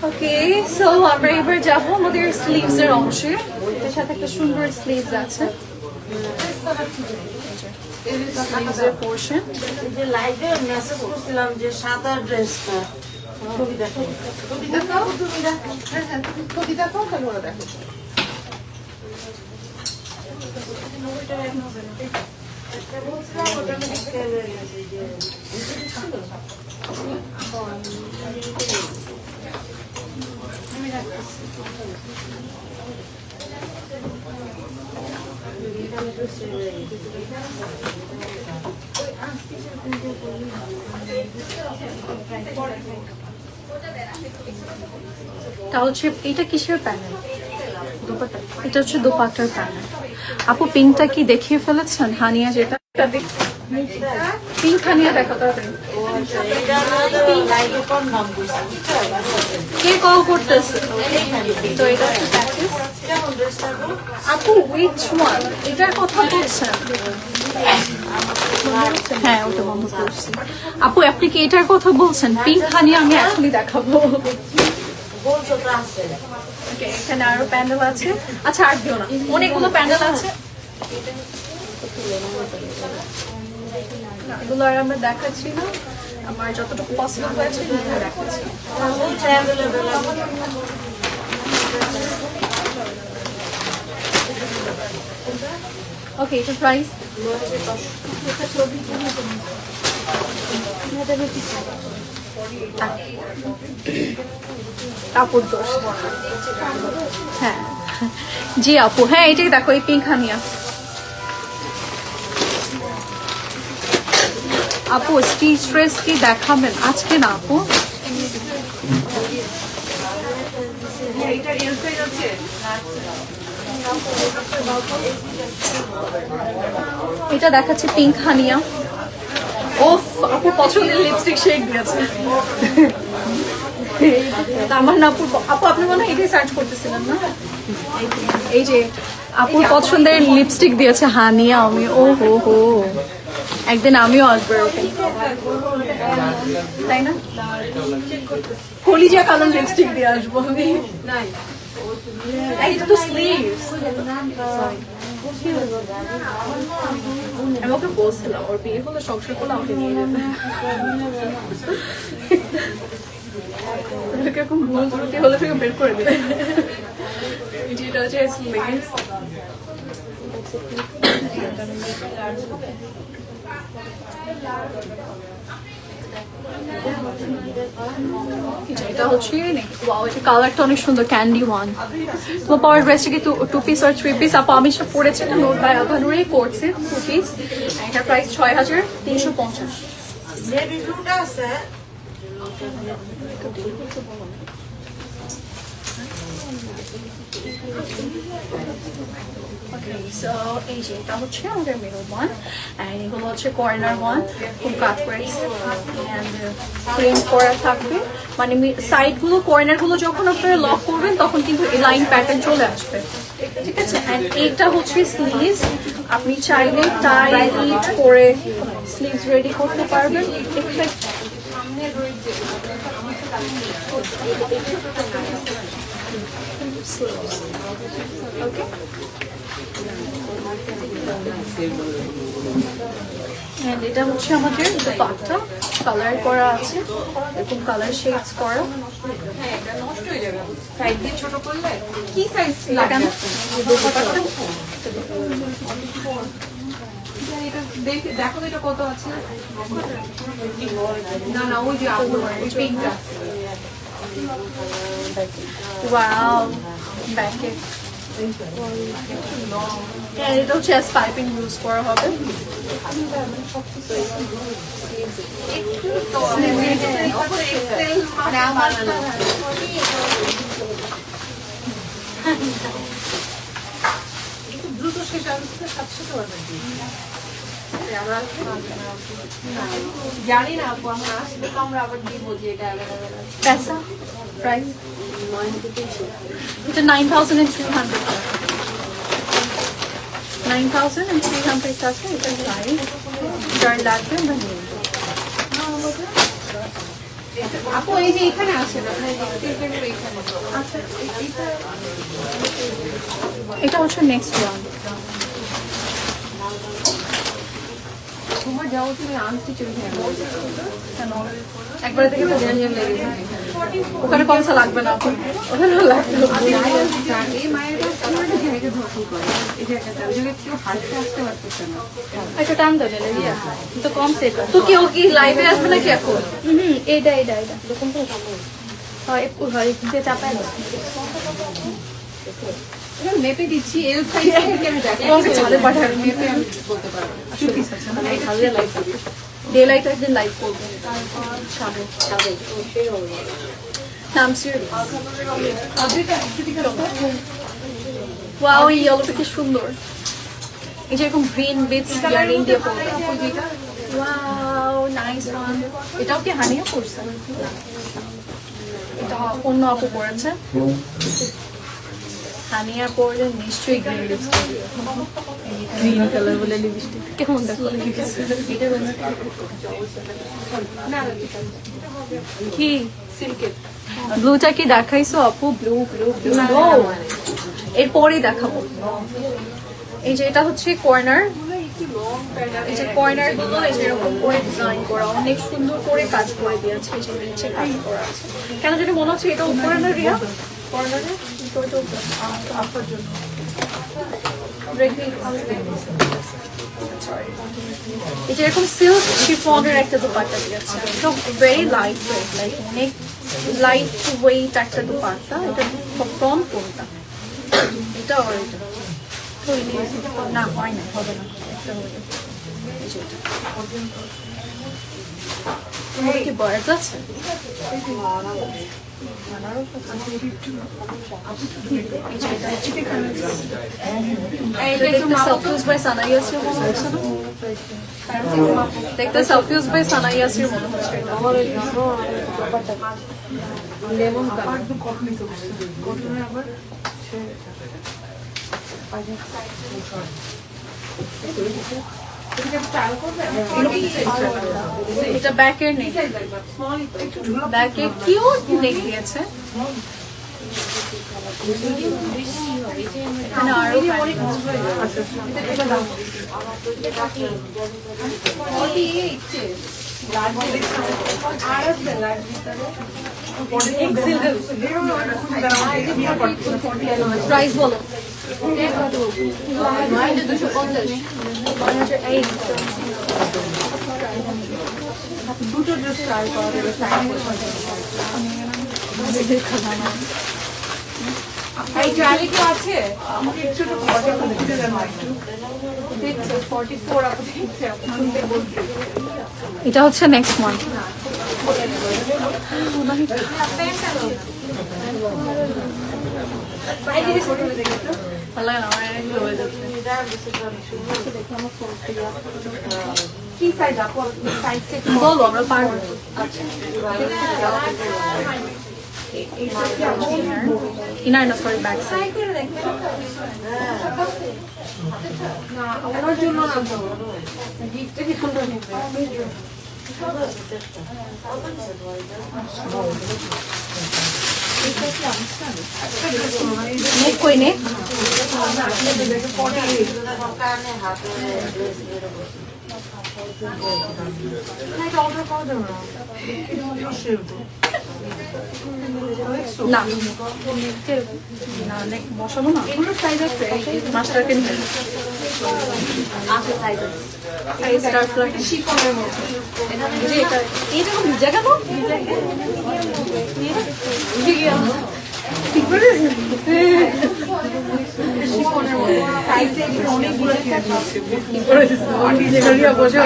ওকে, সো আমরা এবার যাবো আমাদের স্লিভস এর অংশে। এটার সাথে একটা সুন্দর স্লিভস আছে, স্লিভস এর পোর্শন। যে লাইভে মেসেজ করছিলাম যে সাদা ড্রেসটা ছবি দেখো, ছবি দেখো, তুমি দেখো। হ্যাঁ হ্যাঁ, তুমি ছবি দেখো, তাহলে ওরা দেখো। বলছিলাম ওটা নাকি সেল হয়ে গেছে, যে আমি রাখতেছি। তা হচ্ছে এটা কিসের প্যানেল? এটা হচ্ছে দোপাট্টার প্যানেল। আপু পিঙ্কটা কি দেখিয়ে ফেলেছেন? হানিয়া যেটা পিঙ্ক হানিয়া দেখো তাড়াতাড়ি। কে কল করতেছে? তো এটা হচ্ছে প্যাকেজ। আপু উইচ ওয়ান? এটার কথা বলছেন? হ্যাঁ, ওটা বন্ধ করছি। আপু আপনি কি এটার কথা বলছেন? পিঙ্ক হানিয়া আমি এখনই দেখাবো। Okay, এখানে আরো প্যান্ডেল আছে। আচ্ছা, আর দিও না, অনেকগুলো প্যান্ডেল আছে। এগুলো আর আমরা দেখাচ্ছি না, আমার যতটুকু পসিবল হয়েছে দেখাচ্ছি। ওকে, এটা প্রাইস কাপড় দোষ। হ্যাঁ জি আপু, হ্যাঁ এটাই দেখো, এই পিঙ্ক হানিয়া। আপু স্টিচ ড্রেস কি দেখাবেন আজকে না আপু? এটা এল সাইজ আছে। এটা দেখাচ্ছে পিঙ্ক হানিয়া। ওফ, আপু পছন্দের লিপস্টিক শেড দিয়েছে। আমার না আপু, আপনি মনে হয় এটাই সার্চ করতেছিলেন না? এই যে আপুর পছন্দের লিপস্টিক দিয়েছে হানিয়া। আমি ও হো হো, একদিন আমিও আসবো এরকম, তাই না? কলিজা কালার লিপস্টিক দিয়ে আসবো আমি। এটা তো স্লিভস। আমি ওকে বলছিলাম ওর বিয়ে হলে সংসার করলে আমাকে নিয়ে যাবে। এরকম ভুল ত্রুটি হলে থেকে বের করে দেবে। যেটা হচ্ছে স্লিভস। এটা হচ্ছে ওয়াও, এটা কালারটা অনেক সুন্দর, ক্যান্ডি ওয়ান। তোমার পাওয়ার ড্রেসটা কি 2 পিস আর 3 পিস? আপু আমি সব পরেছিলাম নোট বাই আভানুরে করছে 2 পিস। এটার প্রাইস 6350। বেবি ব্লুটা আছে। সো এই যে এটা হচ্ছে আমাদের মিডল ওয়ান, এন্ড এগুলো হচ্ছে কর্নার ওয়ান, খুব কাট করে প্রিন্ট করা থাকবে। মানে সাইড গুলো, কর্নার গুলো যখন আপনারা লক করবেন তখন কিন্তু এই লাইন প্যাটার্ন চলে আসবে, ঠিক আছে? এন্ড এটা হচ্ছে স্লিভস, আপনি চাইলে টাই ইট করে স্লিভস রেডি করতে পারবেন। ওকে, এন্ড এটা হচ্ছে আমাদের দুপাট্টা, কালার করা আছে, এরকম কালার শেডস করা। নষ্ট হয়ে যাবে সাইড দিয়ে ছোট করলে। কি সাইজ লাগান এটা দেখো এটা কত আছে। না না ওই যে ওই পিঙ্কটা। ওয়াও, ব্যাকে এটা হচ্ছে পাইপিং ইউজ করা হবে। দ্রুত শেষ আসতে সাথে পারবেন। জানি না আপু, আমরা আসলে তো আমরা আবার দিব যে এটা অ্যাভেলেবেল আছে। पैसा प्राइस এটা 9300, 9300 আছে। এটা প্রাইস যার লাগবে আমরা নিয়ে নেব। আপু এই যে এখানে আসে না, এখানে আচ্ছা এইটা এটা হচ্ছে নেক্সট ওয়ান। তোমার যাও তুমি আনস্টিচ একবারে থেকে তো জেন লেগে যায়। ওখানে কমসা লাগবে না আপু, ওখানে লাগবে। এই মায়ের কাছে আমার একটা জায়গা ধরতে করে এই জায়গাটা ওই জায়গায় কেউ হাঁটতে আসতে পারতেছে না। একটা টান দাও জেলে দিয়া তো কম সেট। তো কেউ কি লাইভে আসবে নাকি এখন? এটা এরকম তো হয় একটু হয় যে চাপায় দাও। মেপে দিচ্ছি এল সাইজ থেকে আমি দেখি তোমাকে ছাদে পাঠাবে। মেপে আমি বলতে পারবো। টু পিস আছে না, এই ছাদে লাইভ করবে, ডে লাইট একদিন লাইভ করবে ছাদে। নাম সিরিয়াস। ওয়াও, এই ইয়েলোটা কি সুন্দর। এই যে এরকম গ্রিন বিটস ইয়ারিং দিয়ে পড়বে। Wow, nice one. এটাও কি হানিয়া করছে? এটা অন্য আপু পড়েছে। হানিয়া পড়লে নিশ্চয়ই গ্রিন লিপস্টিক, গ্রিন কালার বলে লিপস্টিক কেমন দেখো। কি সিল্কের ব্লুটা কি দেখাইছো আপু? ব্লু ব্লু ব্লু এরপরেই দেখাবো। এই যে এটা হচ্ছে কর্নার, এই যে কর্নার গুলো এই যে এরকম করে ডিজাইন করা, অনেক সুন্দর করে কাজ করে দিয়েছে। এই যে নিচে কাজ করা আছে, কেন জানি মনে হচ্ছে এটা উপরে না রিয়া? কর্নারে আপনার জন্য এই যে এরকম সিল্ক শিফনের একটা দুপাট্টা দিয়েছে, এটা ভেরি লাইট ওয়েট, লাইক অনেক লাইট ওয়েট একটা দুপাট্টা। এটা কম কোনটা, এটা আর এটা না হয় না, হবে না, একটা হবে। এই যে এটা কি বার্ডস আছে? দেখতে সাফিউজ বাই সানা ইয়াসির মনে হচ্ছে না? দেখতে সাফিউজ বাই সানা ইয়াসির মনে হচ্ছে এটা। লেমন কালার এটা ব্যাকের নেক, ব্যাকে কিউট নেক দিয়েছে। এখানে আরো প্রাইস বলো। দুটো ড্রেস ট্রাই করা যাবে। এই ট্রায়ালে কি আছে? আমাকে একটু দিতে দেন একটু। দেখছে 44 আপনি দেখছে আপনাকে বলছি। এটা হচ্ছে নেক্সট ওয়ান। ভালো লাগে না, আমার এগুলো হয়ে যাচ্ছে। কি সাইজ আপু? সাইজটা বলো, আমরা পারবো। ইনার না, সরি, ব্যাক সাইড। ট্রাই করে দেখেন। না ওনার জন্য না তো, গিফটের জন্য নিবে। নেক কই নেক? না না, নেক বসাবো না। এগুলো সাইজ আছে? মাস্টারকে নিয়ে আছে সাইজ আছে। স্টার্ট করে শিফনের মতো। যে এটা এটা কোন জায়গা তো শিফনের মতো। সাইজে এগুলো অনেকগুলো আছে। কি করে দিছে অনেক জায়গা বসে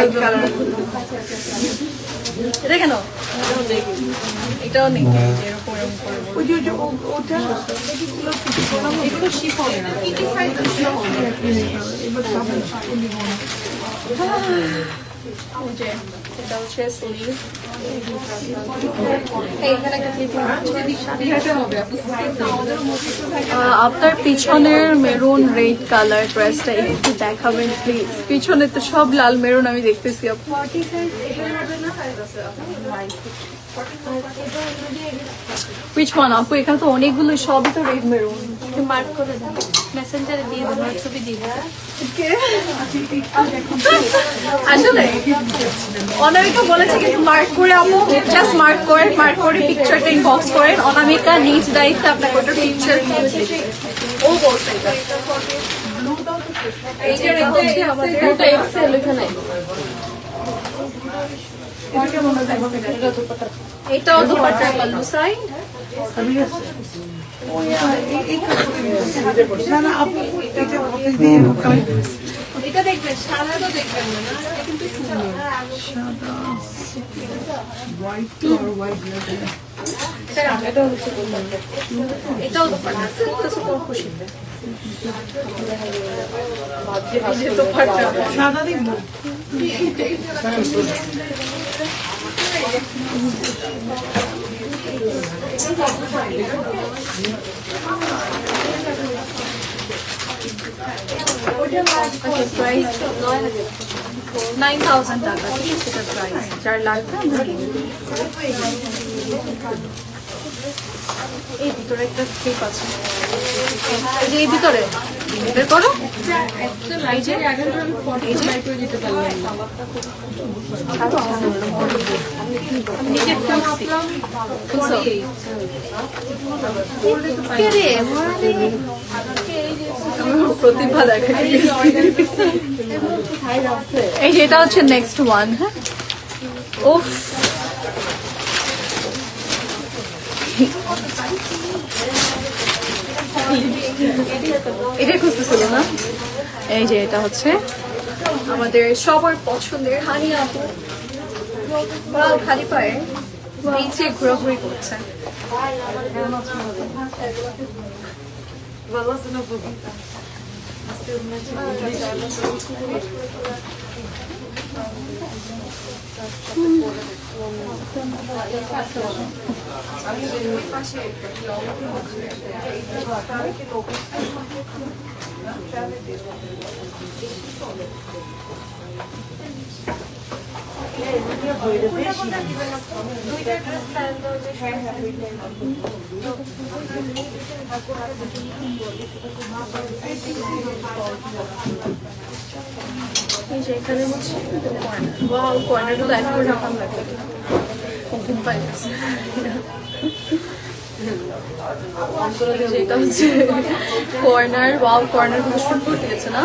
এটা কেন? এটাও নেই, এরকম এরকম করে ওই যে ওটা এগুলো শিফন না। কি কি সাইজ আছে? এটা হচ্ছে স্লিভ। এইখানে একটা ক্লিপ হবে আপু। আমাদেরও মধ্যে থাকে। আপনার পিছনের মেরুন রেড কালার ড্রেসটা একটু দেখাবেন প্লিজ। পিছনে তো সব লাল মেরুন আমি দেখতেছি আপু। 40 সাইজ এখানে মধ্যে না সাইজ আছে আপু। Which one আপু? এখানে তো অনেকগুলো, সবই তো রেড মেরুন। মার্ক করে দাও, মেসেঞ্জারে দিয়ে দাও, ছবি দিয়ে দাও। আসলে অনামিকা বলেছে কিন্তু মার্ক করে আপু, জাস্ট মার্ক করে পিকচারটা ইনবক্স করেন। অনামিকা নিজ দায়িত্বে আপনাকে ওটার পিকচার ও বলছে এটা। এইটার হচ্ছে আমাদের দুটো এক্সেল এখানে। এটাও দুপাট্টার পাল্লু সাইড। এটা দেখবেন, সাদা তো দেখবেন না, এটা কিন্তু সুন্দর। এটাও দুপাট্টা, তো সুপার খুশি। এই যে দুপাট্টা সাদা দেখবো। প্রাইস 9,000 টাকা, ঠিক আছে এটা প্রাইস। যার লাগবে আমরা দিয়ে দেব। এই ভিতরে একটা স্লিপ আছে, এই যে এই ভিতরে বের করো। এই যে এই যে নিচে খুলছো? প্রতিভা দেখা এই যে এটা হচ্ছে নেক্সট ওয়ান। হ্যাঁ, উফ, এটা খুঁজতেছিল না। এই যে এটা হচ্ছে আমাদের সবার পছন্দের হানি আপু ওরাও খালি পায়ে নিচে ঘোরাঘুরি করছে। এই যে এখানে হচ্ছে কর্নারগুলো এক করে রাখা লাগবে, ঘুম পাইতেছে। যেটা হচ্ছে কর্নার, ওয়াল কর্নার গুলো সুন্দর দিয়েছে না,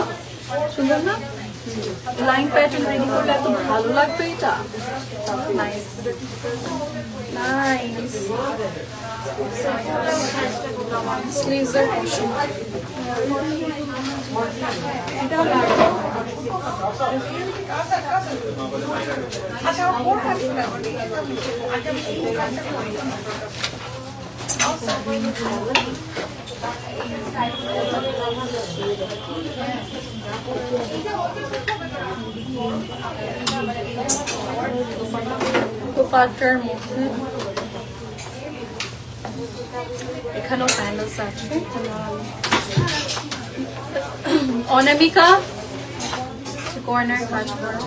সুন্দর না? লাইন প্যাটার্ন রেডি করলে এত ভালো লাগবে এটা। Nice nice. স্লিভস এর পোর্শন দোপাট্টার মধ্যে এখানেও প্যানেলস আছে। অনামিকা কর্নার কাজ করা,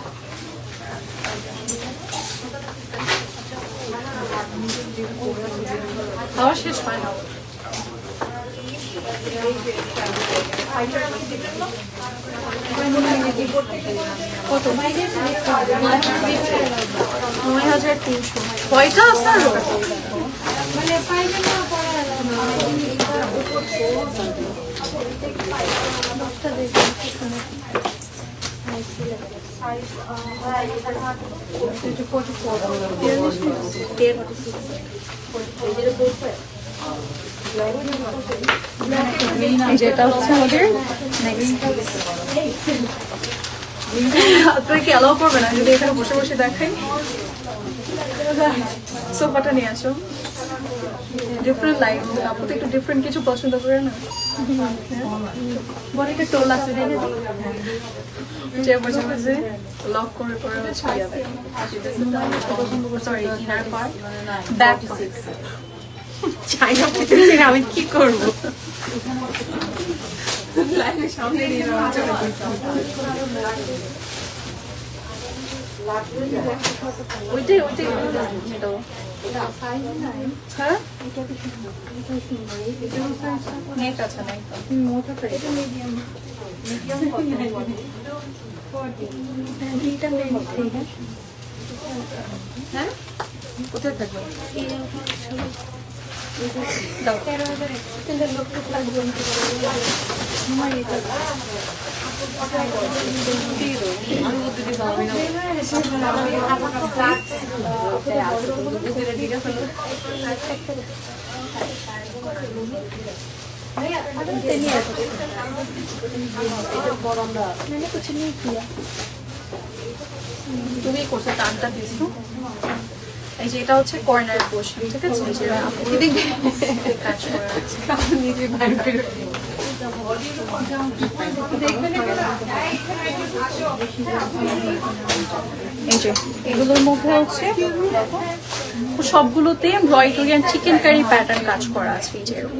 খাওয়া শেষ হয় না। কত? ৯,৩০০। কয়টা আপনার? যেটা হচ্ছে আমাদের আপনারা কি অ্যালাউ করবে না যদি এখানে বসে বসে দেখাই? সোফাটা নিয়ে আসো। ডিফারেন্ট লাইট, আপু তো একটু ডিফারেন্ট কিছু পছন্দ করে না? বড় একটা টোল আছে দেখে যে বসে বসে লক করে করে হচ্ছে সরি ইনার পার্ট ব্যাক চাইনা পেতেছি না, আমি কি করবো? সামনে নিয়ে ওইটাই ওইটাই এটাও হ্যাঁ নেট আছে না হ্যাঁ কোথায় থাকবে? তুমি করছো টানটা দিছো। এই যে এটা হচ্ছে কর্নার পোর্শন, ঠিক আছে? এই যে আপনি দেখবেন কাজ করা আছে নিজে বাইরে বের এই যে এগুলোর মধ্যে হচ্ছে সবগুলোতে embroidery and chikankari pattern কাজ করা আছে। এই যে এরকম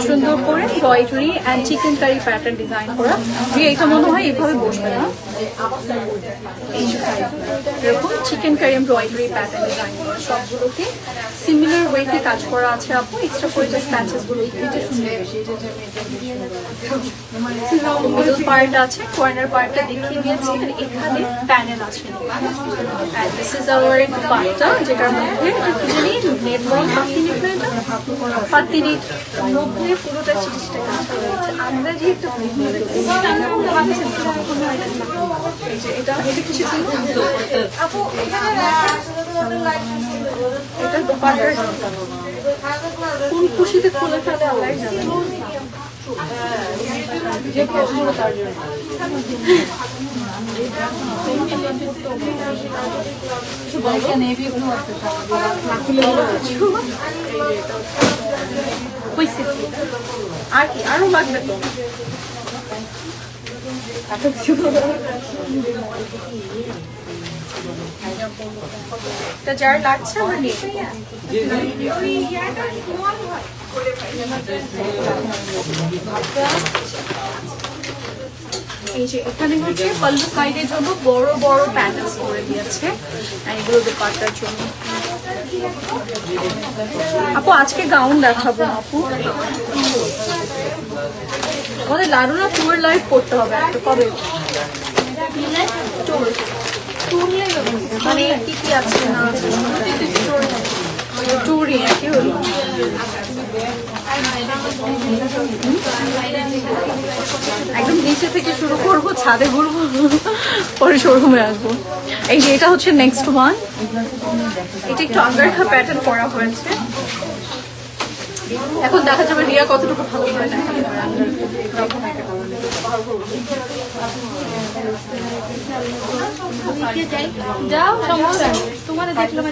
সুন্দর করে embroidery and chikankari pattern design করা। এটা মনে হয় এভাবে বসবে না, এই যে এরকম chikankari embroidery pattern design করা, সবগুলোতে সিমিলার ওয়েতে কাজ করা আছে। আপু এক্সট্রা করে যে প্যাচেস গুলো মিডল পার্ট আছে, কর্নার পার্টটা দেখিয়ে দিয়েছি। এখানে প্যানেল আছে। দিস ইজ আওয়ার পার্টটা, যেটার মধ্যে নেট বল পাতিনির মধ্যে পুরোটা জিনিসটা কাজ করা হয়েছে। আমরা যেহেতু এটা এটা কিছু ছিল এটা দোপাট্টার কোন খুশিতে খুলে ফেলে আল্লাহ জানে। যে পছন্দ তার জন্য। নেভি ব্লু আছে আর কি আরো লাগবে তো যার লাগছে আমরা নিয়ে এই যে এখানে হচ্ছে পাল্লু সাইডের জন্য বড় বড় প্যানেলস করে দিয়েছে আর এগুলো দোপাট্টার জন্য। আপু আজকে গাউন দেখাবো না আপু, আমাদের লাড়ুরা টুর লাইভ করতে হবে একটা কবে টুর মানে কি কি আছে না আছে টুরই একই হলো। একদম নিচে থেকে শুরু করবো, ছাদে ঘুরবো, পরে শোরুমে আসবো। এই যে এটা হচ্ছে নেক্সট ওয়ান, এটা একটু আঙ্গারখা প্যাটার্ন করা হয়েছে। এখন দেখা যাবে রিয়া কতটুকু ভালো হয় না। যাও সমস্যা তোমার দেখলাম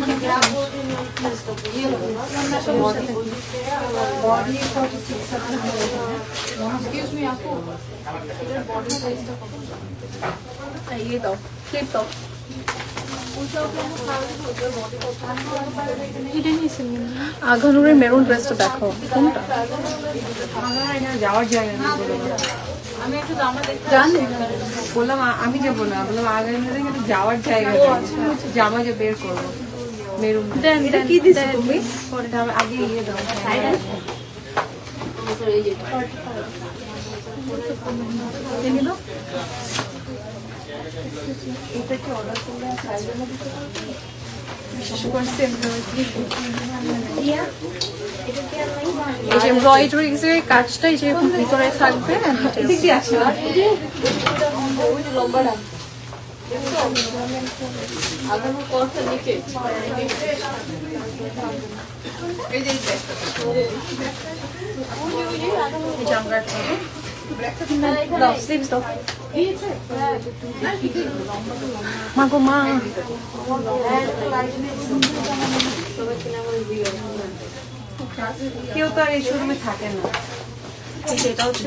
ইয়ে দাও ক্লিপ দাও আঘানুরের মেরুন ড্রেসটা দেখো কোনটা যাওয়ার জায়গা নেই বললাম, আমি যাবো না, বললাম আগে যাওয়ার জায়গা নেই, জামা যে বের করবো মেরুন। কি দিচ্ছি তুমি আগে ইয়ে দাও এই যে এমব্রয়ডারিজ এর কাজটা এই যে ভিতরে থাকবে মা গো মা কেউ তো আর এই শোরুমে থাকে না। এটা হচ্ছে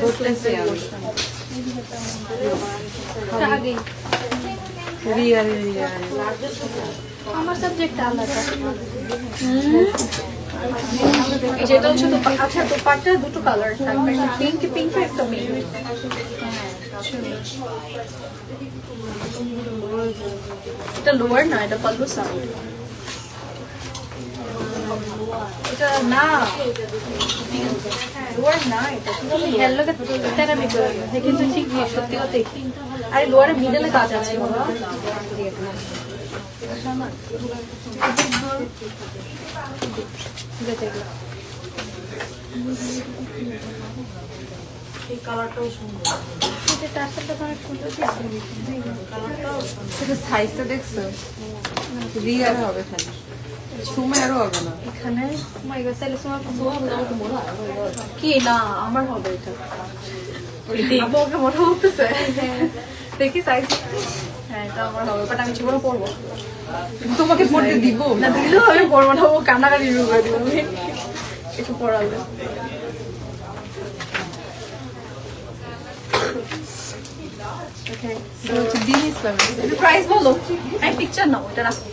আমার সাবজেক্ট আলাদা। এই যেটা হচ্ছে আচ্ছা দোপাট্টা দুটো কালার থাকবে, পিঙ্ক পিঙ্ক একটা মিল। এটা লোয়ার না, এটা পাল্লু সাইড। এটা না লোয়ার না, এটা তুমি হেললোকে তেরামি করে দেখে তো ঠিক নেই সত্যি কথা। আরে লোয়ারে মিডলে কাজ আছে এই কালারটাও সুন্দর, সেটা সাইজটা দেখছো? রিয়ার হবে খালি, সুমায়েরও হবে না। এখানে কি না আমার হবে এটা আমাকে মোটা উঠতেছে দেখি সাইজ। হ্যাঁ এটা আমার হবে, বাট আমি জীবনে পরবো তোমাকে পড়তে দিব না, দিলেও আমি পরবো না, ও কান্নাকাটি শুরু করে দিব আমি একটু পড়াবে। প্রাইস বলো, পিকচার নাও, এটা রাখো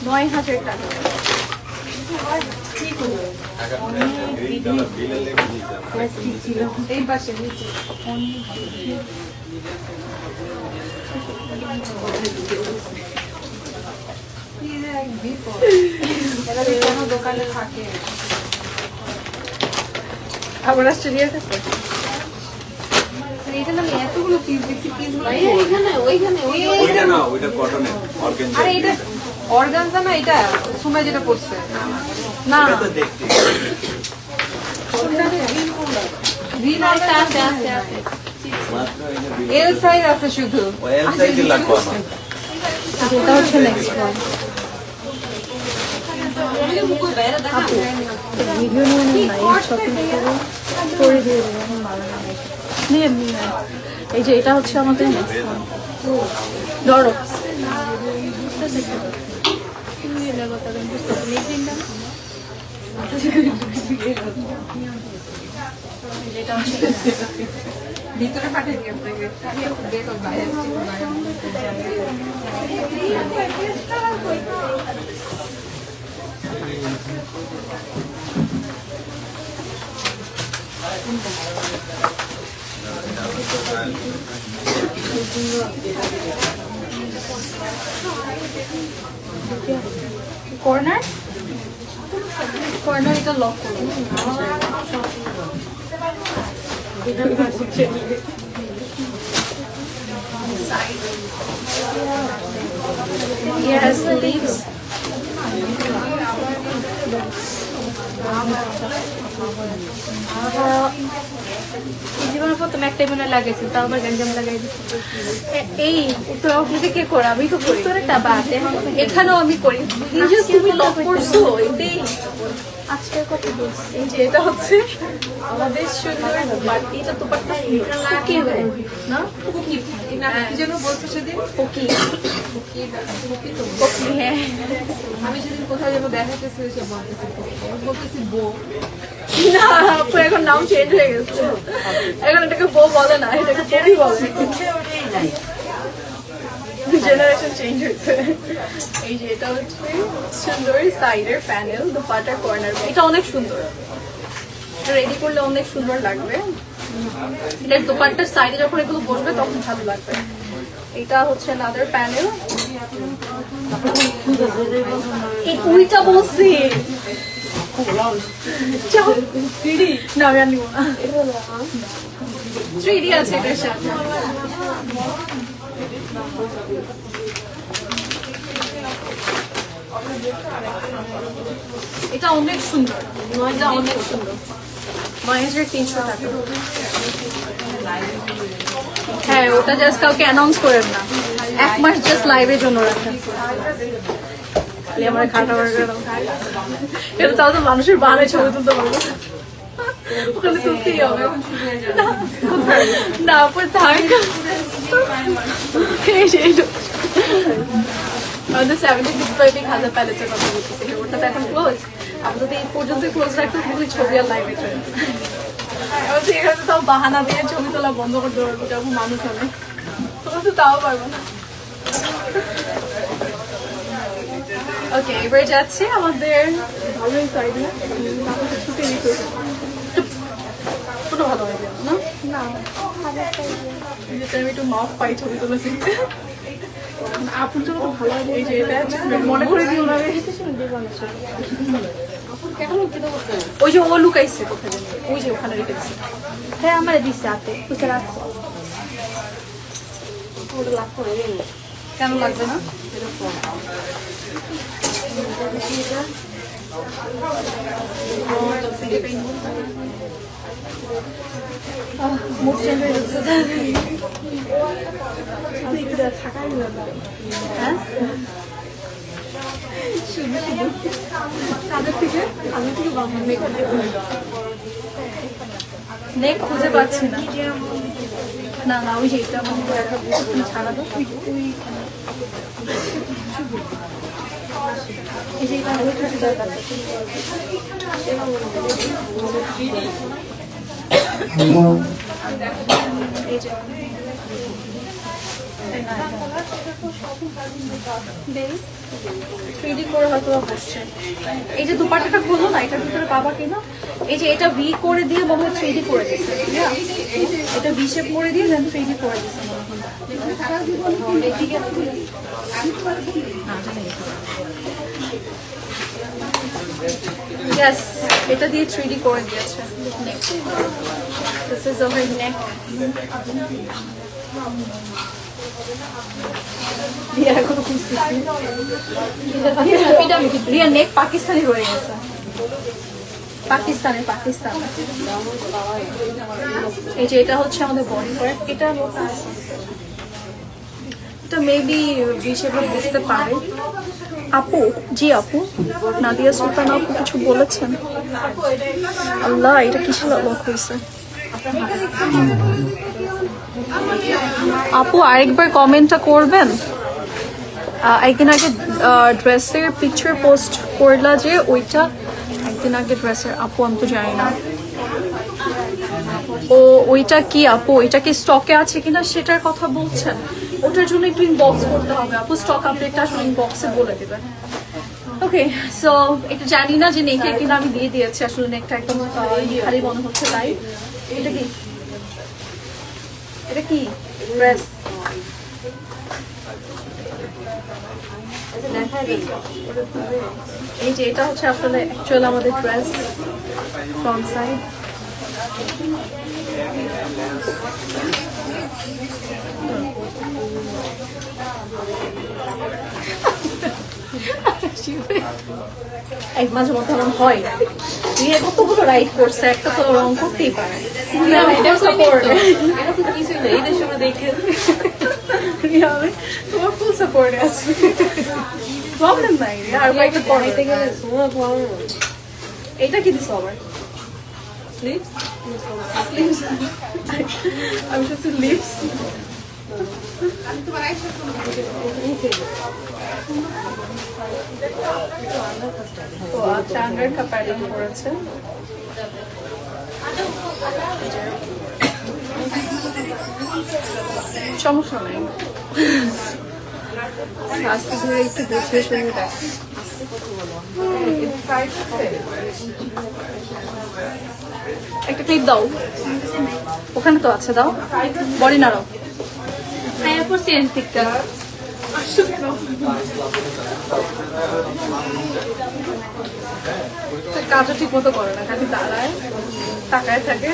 9,000 টাকা। এই পাশে নিচে কোনো দোকানে থাকে আবার অস্ট্রেলিয়ার কাছে এটা না এতগুলো পিস দেখছি, পিসগুলো ওইটা না, ওইটা কটনের অর্গানজা। আরে এটা অর্গানজা না, এটা সুমা যেটা পড়ছে না এটা তো দেখতে গ্রিন আছে আছে আছে আছে। মাত্র এটা এল সাইজ আছে শুধু। এল সাইজে লাগবে আমার। এটা হচ্ছে নেক্সট ওয়ান। ভিডিও নিয়ে নেন না, এই শপিং করে দিয়ে দেবো, ভালো না নিয়ে এমনি নেন। এই যে এটা হচ্ছে আমাদের ধরো ভিতরে পাঠিয়ে দিই আপনাকে দেখো বাইরে কর্নার কর্নার এটা লক করবো। Here has sleeves. জীবনের প্রথম একটাই মনে লাগাইছি, তাও আবার গঞ্জাম লাগাই দিচ্ছি। এই তো অফিসে কে করে? আমি তো করি। তোরটা বাদ, এখানেও আমি করি। তুমি লক করছো এটাই আজকের কথা বলছি। এই যে এটা হচ্ছে আমাদের সুন্দর বাটি, এটা তো পারটা কি হয় না? কুকি না কি যেন বলছো সেদিন কুকি কুকি কুকি তো কুকি, হ্যাঁ। আমি সেদিন কোথায় যাবো দেখাতেছি সে বলতেছি বউ না আপু এখন নাম চেঞ্জ হয়ে গেছে, এখন এটাকে বউ বলে না, এটাকে কুকি বলে। জেনারেশন চেঞ্জ হয়েছে। এই যে এটা হচ্ছে সুন্দর সাইডের প্যানেল, দুপাটার কর্নার, এটা অনেক সুন্দর, রেডি করলে অনেক সুন্দর লাগবে। এটার দোপাট্টার সাইডে যখন এগুলো বসবে তখন ভালো লাগবে। এটা হচ্ছে নাদার প্যানেল, এই উইটা বলছি না, আমি আর নিব না, 3D আছে এটার সাথে। এটা অনেক সুন্দর, এটা অনেক সুন্দর, 9300 টাকা। হ্যাঁ ওটা জাস্ট কাউকে অ্যানাউন্স করেন না, 1 মাস জাস্ট লাইভের জন্য রাখেন। আমার খাটা এটা তাও তো মানুষের বাহানায় ছবি তুলতে পারবো, ওখানে তুলতেই হবে না, পর থাক। আমাদের 76 প্যালেসের কথা বলতেছি, ওটা তো এখন ক্লোজ। আপাতত এই পর্যন্ত ক্লোজ রাখতে খুবই ছবি আর লাইভে চলে। এখানে তাও বাহানা দিয়ে ছবি তোলা বন্ধ করতে পারবো যখন মানুষ হবে, তো তাও পারবো না। ওকে এবার যাচ্ছে আমাদের ভালোই সাইড না, ছুটে নিতে কোনো ভালো হয়ে যাবে না, আমি একটু মাফ পাই ছবি তুলেছি। আপুর জন্য তো ভালো হবে। এই যে এটা মনে করে দিও না, ওই যে ও লুকাইছে কোথায় জানি, ওই যে ওখানে রেখে দিচ্ছে। হ্যাঁ আমার দিচ্ছে হাতে, বুঝতে রাখো কেন লাগবে না? মুখ চেঞ্জ হয়ে যাচ্ছে, হ্যাঁ নেক খুঁজে পাচ্ছি না, না না ওই যে এটা ছাড়া তো এই যে এটা দরকার। এই যে থ্রিডি করে হয়তো বসছে। এই যে দুপাট্টাটা খুললো না, এটার ভিতরে বাবা কিনা এই যে এটা ভি করে দিয়ে মনে হয় থ্রিডি করে দিচ্ছে, এটা ভি শেপ করে দিয়ে দেন থ্রিডি করে দিচ্ছে। Yes, এটা দিয়ে 3D করে দিয়েছে। This is over neck. Riya নেক পাকিস্তানি রয়ে গেছে, পাকিস্তান। এই যে এটা হচ্ছে আমাদের বডি পার্ট, এটা এটা মেবি হিসেবে বুঝতে পারে। আপু, জি আপু, নাদিয়া সুলতান আপু কিছু বলেছেন? আল্লাহ, এটা কিসের লক হয়েছে? আপু আরেকবার কমেন্টটা করবেন। একদিন আগে ড্রেসের পিকচার পোস্ট করলা যে, ওইটা একদিন আগে ড্রেসের, আপু আমি তো জানি না ও ওইটা কি আপু, ওইটা কি স্টকে আছে কিনা সেটার কথা বলছেন? ওটার জন্য একটু ইনবক্স করতে হবে আপু, স্টক আপডেটটা আসলে ইনবক্সে বলে দেবেন। ওকে, সো এটা জানি না যে নেকের কিনা, আমি দিয়ে দিয়েছি আসলে নেকটা একদম খালি মনে হচ্ছে তাই। এটা কি, এটা কি ড্রেস? এই যে এটা হচ্ছে আসলে অ্যাকচুয়ালি আমাদের ড্রেস ফ্রন্ট সাইড। এক মাঝে মধ্যে এমন হয়, বিয়ে কতগুলো রাইড করছে, একটা তো রং করতেই পারে। তোমার ফুল সাপোর্টে আছে, প্রবলেম নাই। আর কয়েকটা পড়াইতে গেলে এটা কি দিছো আবার? লিপস? আমি শুধু লিপস। তো আচ্ছা, আন্ডার কাপ প্যাডিং করেছে। সমস্যা নেই, আস্তে ধরে একটু বুঝিয়ে শুনে দেখ। একটা ক্লিপ দাও, ওখানে তো আছে, দাও। বডি নাড়াও। কাজও ঠিক মতো করে না, খালি দাঁড়ায় তাকায় থাকে।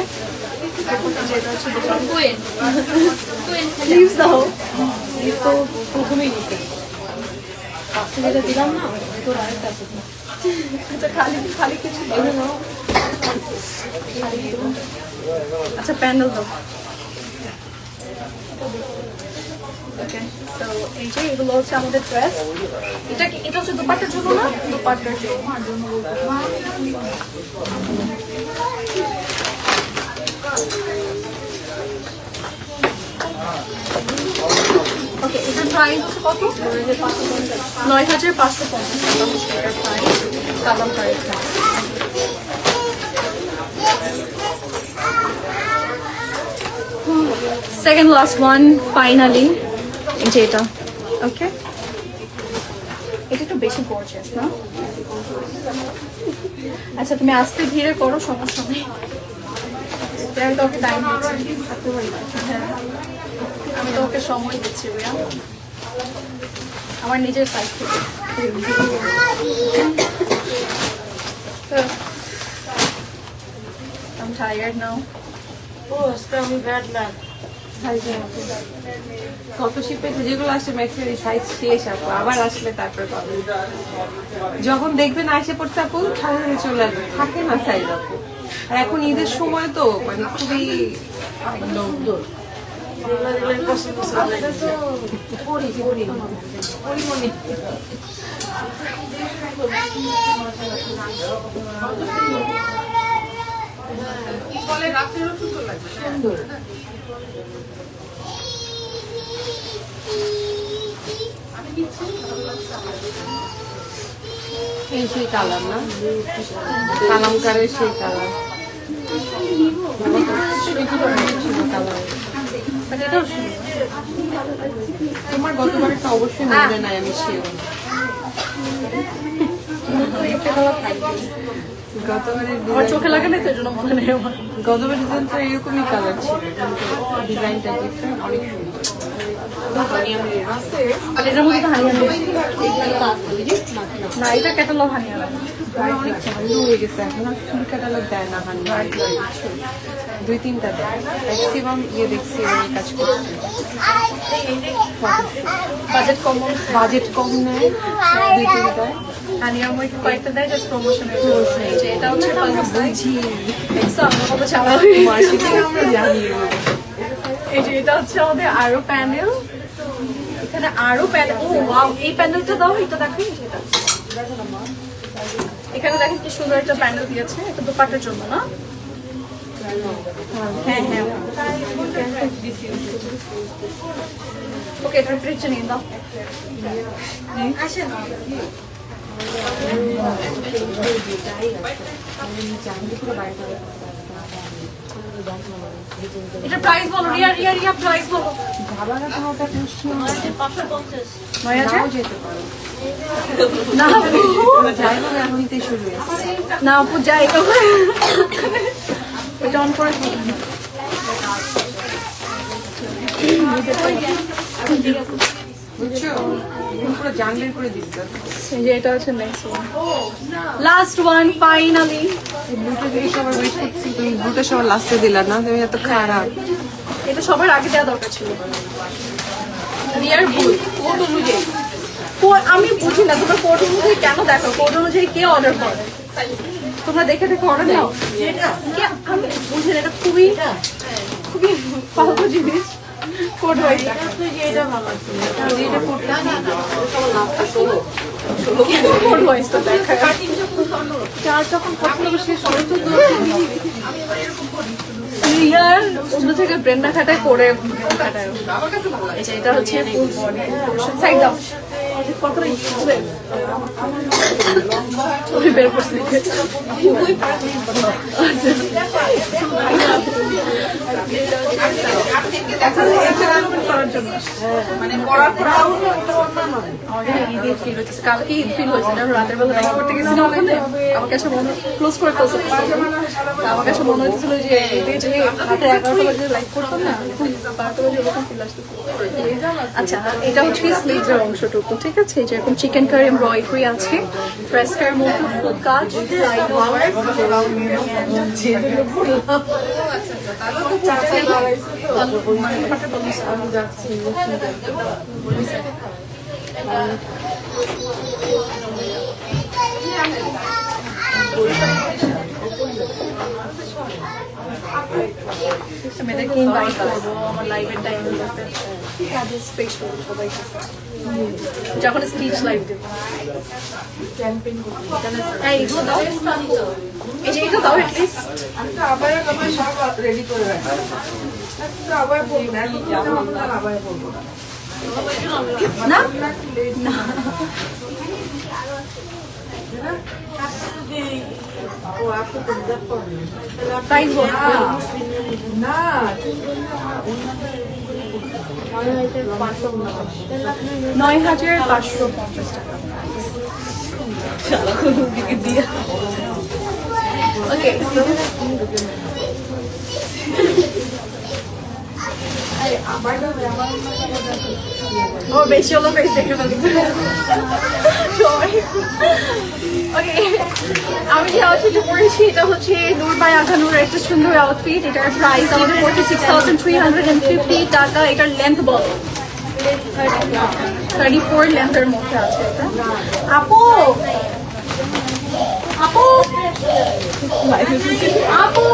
লিপস দাও, লিপস তো প্রথমেই নিতে যেটা দিলাম না, তোর আরেকটা আছে। আচ্ছা, খালি খালি কিছু দিলে না। আচ্ছা, প্যান্ডেল দাও। ওকে, সো এই যে এগুলো হচ্ছে আমাদের ড্রেস। এটা কি, এটা হচ্ছে দোপাট্টার জন্য না? দোপাট্টার জন্য। ওকে, এটার প্রাইস হচ্ছে কত? 9,550 টাকা হচ্ছে এটার প্রাইস। কালাম price. Second last one finally, এই যে এটা। ওকে, এটা একটু বেশি গর্জিয়াস না? আচ্ছা, তুমি আস্তে ধীরে করো, সমস্যা নেই। আমি তোকে টাইম দিচ্ছি, হ্যাঁ আমি তোকে সময় দিচ্ছি ভাইয়া, আমার নিজের সাইড থেকে। I'm tired now. আমি ব্যাড লাগ। কত শিপে যেগুলো আসে ম্যাক্সের সাইজ শেষ আপু, আবার আসলে তারপরে পাবেন। যখন দেখবেন আসে পড়ছে আপু, সামনে চলে আসবে, থাকে না সাইজ আপু। আর এখন ঈদের সময় তো মানে খুবই সুন্দর। এই সেই কালার না, কালামকারের সেই কালার। তোমার গতবারটা অবশ্যই মনে নাই, আমি শিওর। আমার চোখে লাগে না তো, এই জন্য মনে নেই আমার। গতবার ডিজাইনটা এরকমই কালার ছিল, ডিজাইনটা ডিফারেন্ট, অনেক সুন্দর। আর এটার মধ্যে তো হানিয়া নেই না, এটা ক্যাটালগ হানিয়া না। অনেক চালু হয়ে গেছে এখন, আর ফুল ক্যাটালগ দেয় না হানি, 2-3টা দেয় ম্যাক্সিমাম। ইয়ে দেখছি ওই কাজ করছে, বাজেট কম, বাজেট কম নেয়, 2-3 দেয়। হানিয়ার মধ্যে কয়েকটা দেয় জাস্ট প্রমোশনের জন্য। এই যে এটা হচ্ছে বুঝি দেখছো আমরা কত চালা হয়ে মার্কেটিং আমরা জানি। এই যে এটা হচ্ছে আমাদের আরো প্যানেল, এখানে আরো প্যান্ডেল, ও ওয়াও, এই প্যান্ডেলটা দাও, এটা দেখো সেটা। এখানে দেখেন কি সুন্দর একটা প্যান্ডেল দিয়েছে, এটা দোপাট্টার জন্য না? হ্যাঁ হ্যাঁ, ওকে, এটার প্রিন্টটা নিয়ে দাও। আসেন, এটা প্রাইস বলো, রিয়া রিয়া রিয়া প্রাইস বলো। না না আপু যাই, এটা অন করে বুঝছো পুরো জানলে করে দিচ্ছে। যে এটা হচ্ছে next one, last one finally. ব্লুটা দিয়ে সবার ওয়েট করছি, তুমি ব্লুটা সবার লাস্টে দিলা না, তুমি এত খারাপ। এটা সবার আগে দেওয়া দরকার ছিল। রিয়ার ভুল, কোড অনুযায়ী। আমি বুঝি না তোমরা কোড অনুযায়ী কেন দেখো, কোড অনুযায়ী কে অর্ডার করে, তোমরা দেখে দেখে অর্ডার নাও। আমি বুঝি না, এটা খুবই খুবই ফালতু জিনিস। কোড ওয়াইজ কোড ওয়াইজ তো দেখা, যার যখন পছন্দ হবে সে সবাই তো রিয়ার অন্য থেকে ব্রেন্ডা খাটায় করে খাটায়। এই যে এটা হচ্ছে ফুল বডি সাইড দাও, কতটা ছবি বের করছি। মানে পড়ার পর ঈদের ফিল হচ্ছে, কালকে ঈদ ফিল হয়েছে, রাতের বেলা দেখা করতে গেছি না ওখানে, আমার কাছে মনে ক্লোজ করে ফেলছে। আমার কাছে মনে হচ্ছিল যে ঈদে যে রাতে 11টা বাজে লাইভ করতাম না, 12টা বাজে ওরকম ফিল আসতে। আচ্ছা, এটা হচ্ছে স্লিভসের অংশটুকু, ঠিক আছে? যেরকম চিকেন কারি এমব্রয়ডারি আছে, ফ্রেস্কার মধ্যে ফুল কাজ, মেয়েদেরকে ইনভাইট করবো আমার লাইভের টাইমে, যখন স্পিচ লাইভ দেবো। এইগুলো দাও, এই যে এইগুলো দাও অ্যাটলিস্ট। রেডি করে রাখছি, আবার বলবো না না প্রাইস বল না 9,550 টাকা। ওকে, ও বেশি হলো, বেশি দেখে ফেলছি। ওকে, আমি যে আউটফিটটা পরেছি এটা হচ্ছে নূর বাই আঘানুর একটা সুন্দর আউটফিট। এটার প্রাইস আমাদের 46,350 টাকা। এটার লেন্থ বল 34 লেন্থের মধ্যে আছে এটা। আপু আপু আপু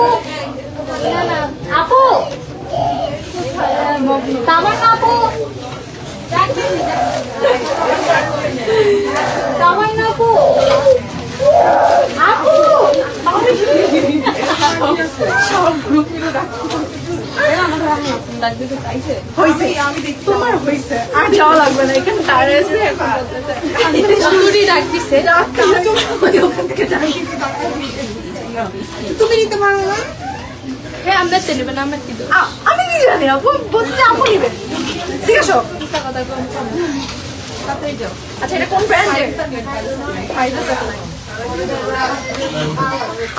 আপু তামার আপু তামাই না আপু আপু সব গ্রুপ মিলে তোমার হয়েছে আর যাওয়া লাগবে না, এখানে দাঁড়িয়ে আছে ডাক দিচ্ছে। তুমি নিতে পারো না? হ্যাঁ, আমরা নেবেন, আমরা কি আমি কি জানি, আপু বলছি আপু নিবেন। ঠিক আছে, আচ্ছা এটা কোন ব্র্যান্ডের?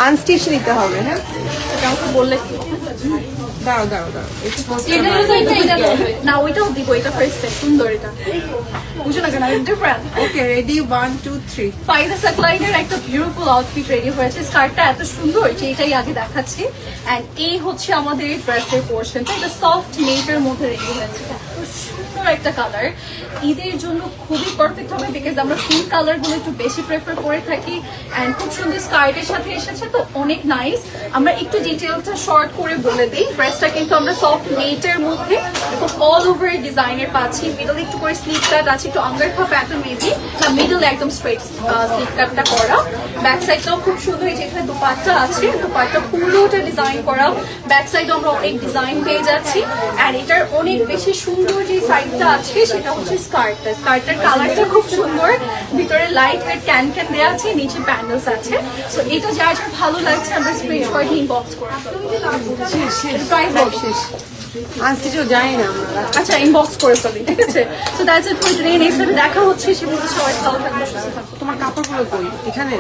আনস্টিচ নিতে হবে। হ্যাঁ, আমাকে বললে কি? দাঁড়াও দাঁড়াও দাঁড়াও, না ওইটাও দিব, এটা ফার্স্ট সুন্দর, এটা বুঝো না কেন ডিফারেন্ট। Okay ready 1 2 3। ফাইদা সাকলাইনের একটা বিউটিফুল আউটফিট রেডি হয়েছে। স্কার্টটা এত সুন্দর যে এটাই আগে দেখাচ্ছি। এন্ড এই হচ্ছে আমাদের ড্রেসের পোর্শনটা, এটা সফট নেটের মধ্যে রেডি হয়েছে। সুন্দর একটা কালার, ঈদের জন্য খুবই পারফেক্ট হবে বিকজ আমরা পিঙ্ক কালার গুলো একটু বেশি প্রেফার করে থাকি। অ্যান্ড খুব সুন্দর স্কার্টের সাথে এসেছে, তো অনেক নাইস। আমরা একটু ডিটেলসটা শর্ট করে বলে দিই। ড্রেসটা কিন্তু আমরা সফট নেটের মধ্যে খুব অল ওভার ডিজাইনের পাচ্ছি। মিডল একটু করে স্লিভ কাট আছে, একটু আঙ্গারখা প্যাটার্ন মেবি, না মিডল একদম স্ট্রেট স্লিভ কাটটা করা। ব্যাক সাইডটাও খুব সুন্দর, এই যে এখানে দুপাট্টা আছে, দুপাট্টা পুরোটা ডিজাইন করা। ব্যাক সাইডে আমরা অনেক ডিজাইন পেয়ে যাচ্ছি। অ্যান্ড এটার অনেক বেশি সুন্দর যে সাইডটা আছে সেটা হচ্ছে স্কার্টটা। স্কার্টটার কালারটা খুব সুন্দর, ভিতরে লাইট ওয়েট ক্যান ক্যান দেওয়া আছে, নিচে প্যান্ডেলস আছে। সো এটা যার যার ভালো লাগছে আমরা স্ক্রিনশট ইনবক্স করে প্রাইস শেষ। আনস্টিচও জানি না আমরা। আচ্ছা, ইনবক্স করে ফেলি, ঠিক আছে? So that's it for today. Next দেখা হচ্ছে, সে বলছে সবাই ভালো থাকবে, সুস্থ থাকবে। তোমার কাপড়গুলো কই এখানে?